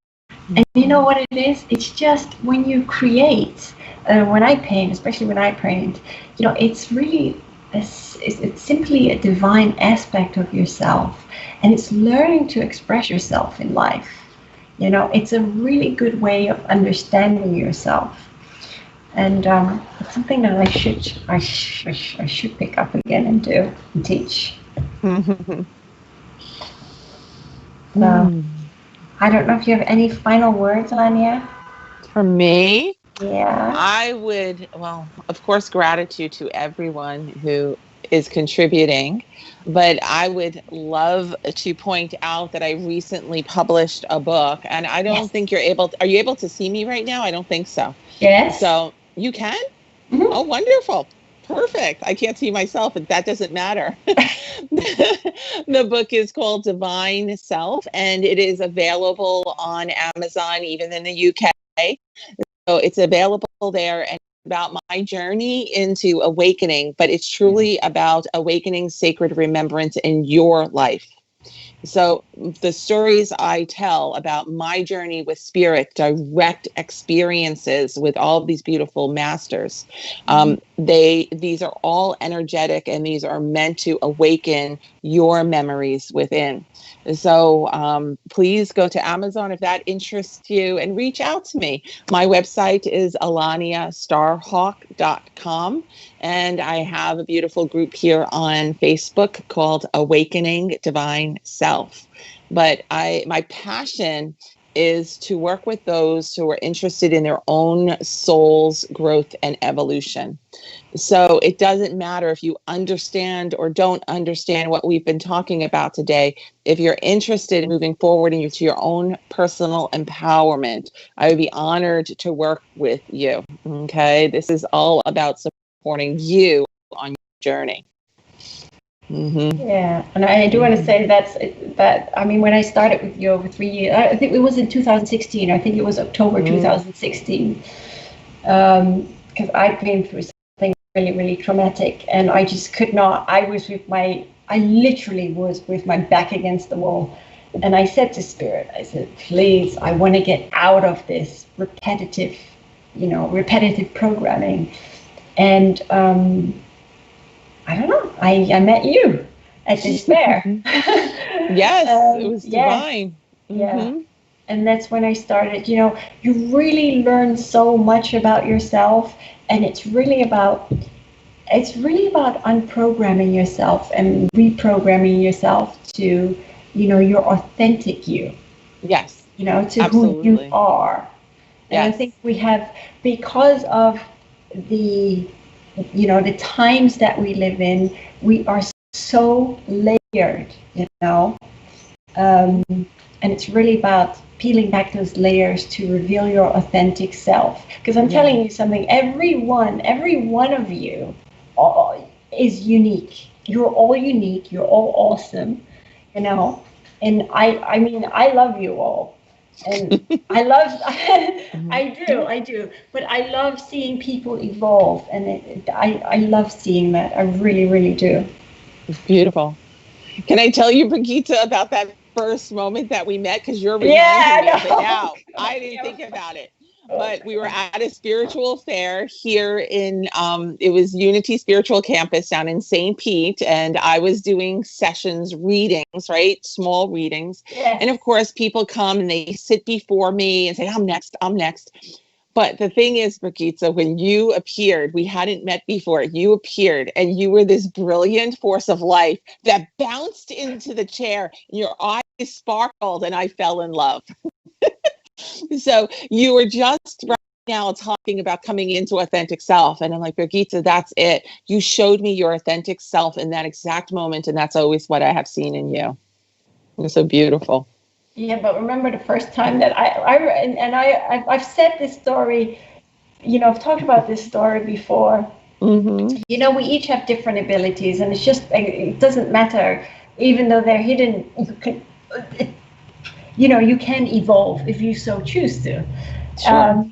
Speaker 2: And you know what it is? It's just when you create, when I paint, especially when I paint, it's really, it's simply a divine aspect of yourself. And it's learning to express yourself in life. It's a really good way of understanding yourself. And it's something that I should pick up again and do and teach. So, I don't know if you have any final words, Anya?
Speaker 1: For me?
Speaker 2: Yeah.
Speaker 1: I would, of course, gratitude to everyone who is contributing, but I would love to point out that I recently published a book, and I don't think are you able to see me right now? I don't think so.
Speaker 2: Yes.
Speaker 1: So you can? Mm-hmm. Oh, wonderful. Perfect. I can't see myself, but that doesn't matter. The book is called Divine Self, and it is available on Amazon, even in the UK. So it's available there, and about my journey into awakening, but it's truly about awakening sacred remembrance in your life. So the stories I tell about my journey with spirit, direct experiences with all of these beautiful masters, these are all energetic, and these are meant to awaken your memories within. So please go to Amazon if that interests you, and reach out to me. My website is alaniastarhawk.com, and I have a beautiful group here on Facebook called Awakening Divine Self. But my passion is to work with those who are interested in their own soul's growth and evolution. So it doesn't matter if you understand or don't understand what we've been talking about today. If you're interested in moving forward into your own personal empowerment, I would be honored to work with you. Okay, this is all about supporting you on your journey.
Speaker 2: Yeah, and I do want to say that I mean, when I started with you over 3 years, I think it was in 2016. I think it was October 2016, because I'd been through something really, really traumatic, and I just could not. I literally was with my back against the wall, and I said to Spirit, I said, please, I want to get out of this repetitive programming, and I don't know. I met you at this fair.
Speaker 1: Yes, it was divine.
Speaker 2: Yeah, and that's when I started. You really learn so much about yourself, and it's really about unprogramming yourself and reprogramming yourself to, your authentic you.
Speaker 1: Yes.
Speaker 2: To
Speaker 1: absolutely.
Speaker 2: Who you are. And I think we have, because of the times that we live in, we are so layered, and it's really about peeling back those layers to reveal your authentic self. Because I'm telling you something, every one of you is unique. You're all unique. You're all awesome, and I mean, I love you all. And I do, but I love seeing people evolve, and I love seeing that. I really, really do.
Speaker 1: It's beautiful. Can I tell you, Birgitta, about that first moment that we met? Because you're reminding me of it now. I didn't think about it. But we were at a spiritual fair here in, it was Unity Spiritual Campus down in St. Pete. And I was doing sessions, readings, right? Small readings.
Speaker 2: Yes.
Speaker 1: And of course, people come and they sit before me and say, I'm next. But the thing is, Birgitta, when you appeared, we hadn't met before, you appeared and you were this brilliant force of life that bounced into the chair and your eyes sparkled and I fell in love. So you were just right now talking about coming into authentic self. And I'm like, Birgitta, that's it. You showed me your authentic self in that exact moment. And that's always what I have seen in you. It's so beautiful.
Speaker 2: Yeah, but remember the first time that I've said this story, I've talked about this story before.
Speaker 1: Mm-hmm.
Speaker 2: We each have different abilities, and it doesn't matter, even though they're hidden. You can evolve if you so choose to.
Speaker 1: Sure.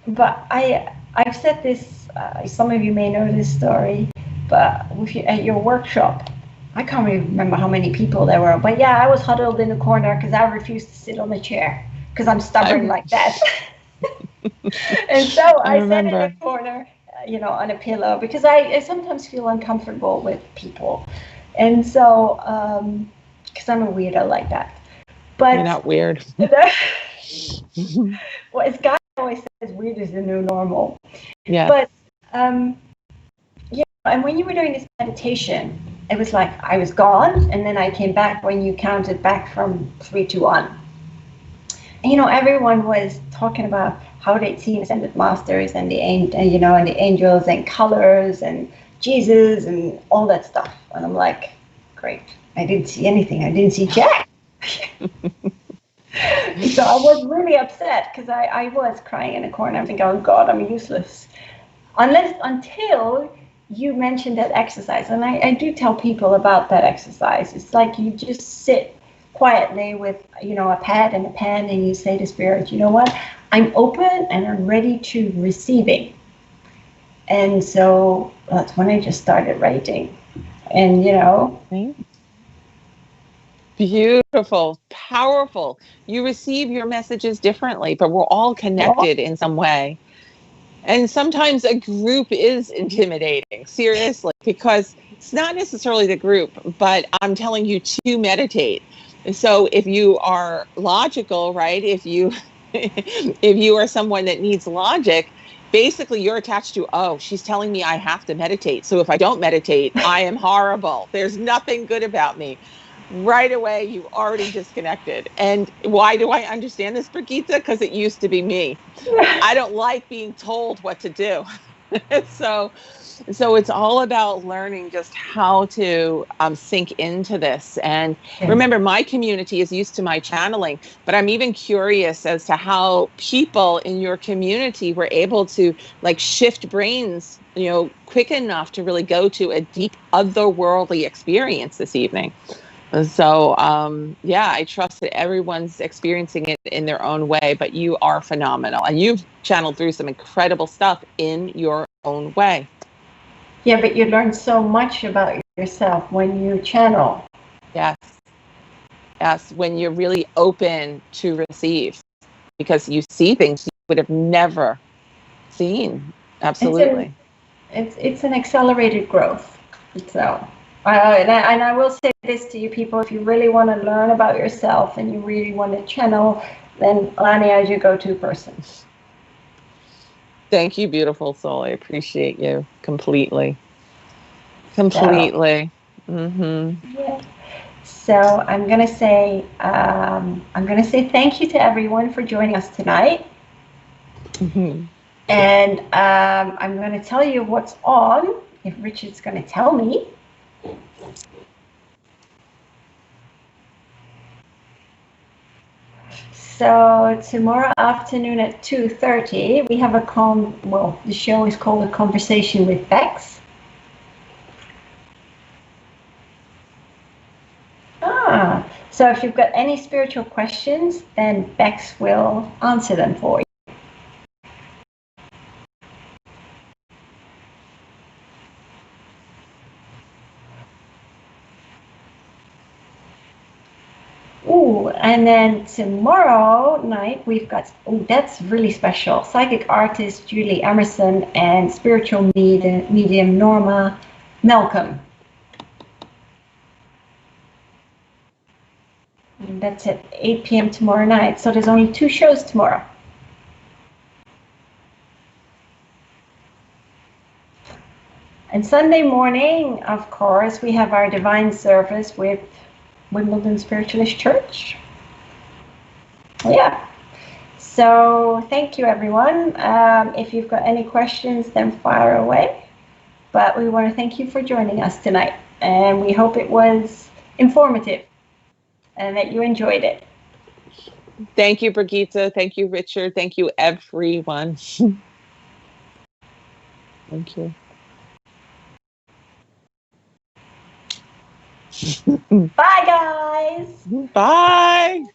Speaker 2: But I've said this. Some of you may know this story, but at your workshop, I can't really remember how many people there were. But yeah, I was huddled in a corner because I refused to sit on a chair because I'm stubborn like that. And so I sat in a corner, on a pillow, because I sometimes feel uncomfortable with people, and so because I'm a weirdo like that. But
Speaker 1: you're not weird.
Speaker 2: Well, as guy always says, weird is the new normal.
Speaker 1: Yeah.
Speaker 2: But and when you were doing this meditation, it was like I was gone, and then I came back when you counted back from 3 to 1. And everyone was talking about how they'd seen ascended masters and the angels and colors and Jesus and all that stuff. And I'm like, great, I didn't see anything. I didn't see Jack. So I was really upset because I was crying in a corner. I'm thinking, oh God, I'm useless. Until you mentioned that exercise. And I do tell people about that exercise. It's like you just sit quietly with a pad and a pen, and you say to spirit, you know what, I'm open and I'm ready to receiving. And so that's when I just started writing. And
Speaker 1: beautiful, powerful. You receive your messages differently, but we're all connected in some way. And sometimes a group is intimidating, seriously, because it's not necessarily the group, but I'm telling you to meditate. So if you are logical, right? If you are someone that needs logic, basically you're attached to, oh, she's telling me I have to meditate. So if I don't meditate, I am horrible. There's nothing good about me. Right away, you already disconnected. And why do I understand this, Birgitta? Because it used to be me. I don't like being told what to do. So it's all about learning just how to sink into this. And remember, my community is used to my channeling, but I'm even curious as to how people in your community were able to shift brains, quick enough to really go to a deep otherworldly experience this evening. So, I trust that everyone's experiencing it in their own way, but you are phenomenal. And you've channeled through some incredible stuff in your own way.
Speaker 2: Yeah, but you learn so much about yourself when you channel.
Speaker 1: Yes. Yes, when you're really open to receive, because you see things you would have never seen. Absolutely.
Speaker 2: It's an accelerated growth. So. And I will say this to you people, if you really want to learn about yourself and you really want to channel, then Lania is your go-to person.
Speaker 1: Thank you, beautiful soul. I appreciate you completely. Completely.
Speaker 2: Yeah. So I'm gonna say thank you to everyone for joining us tonight. And I'm gonna tell you what's on, if Richard's gonna tell me. So tomorrow afternoon at 2:30, we have the show is called A Conversation with Bex. So if you've got any spiritual questions, then Bex will answer them for you. And then tomorrow night we've got, that's really special, psychic artist Julie Emerson and spiritual medium Norma Malcolm. And that's at 8 p.m. tomorrow night. So there's only 2 shows tomorrow. And Sunday morning, of course, we have our divine service with Wimbledon Spiritualist Church. Yeah. So thank you, everyone. If you've got any questions, then fire away. But we want to thank you for joining us tonight, and we hope it was informative and that you enjoyed it.
Speaker 1: Thank you, Birgitta. Thank you, Richard. Thank you, everyone. Thank you.
Speaker 2: Bye, guys.
Speaker 1: Bye.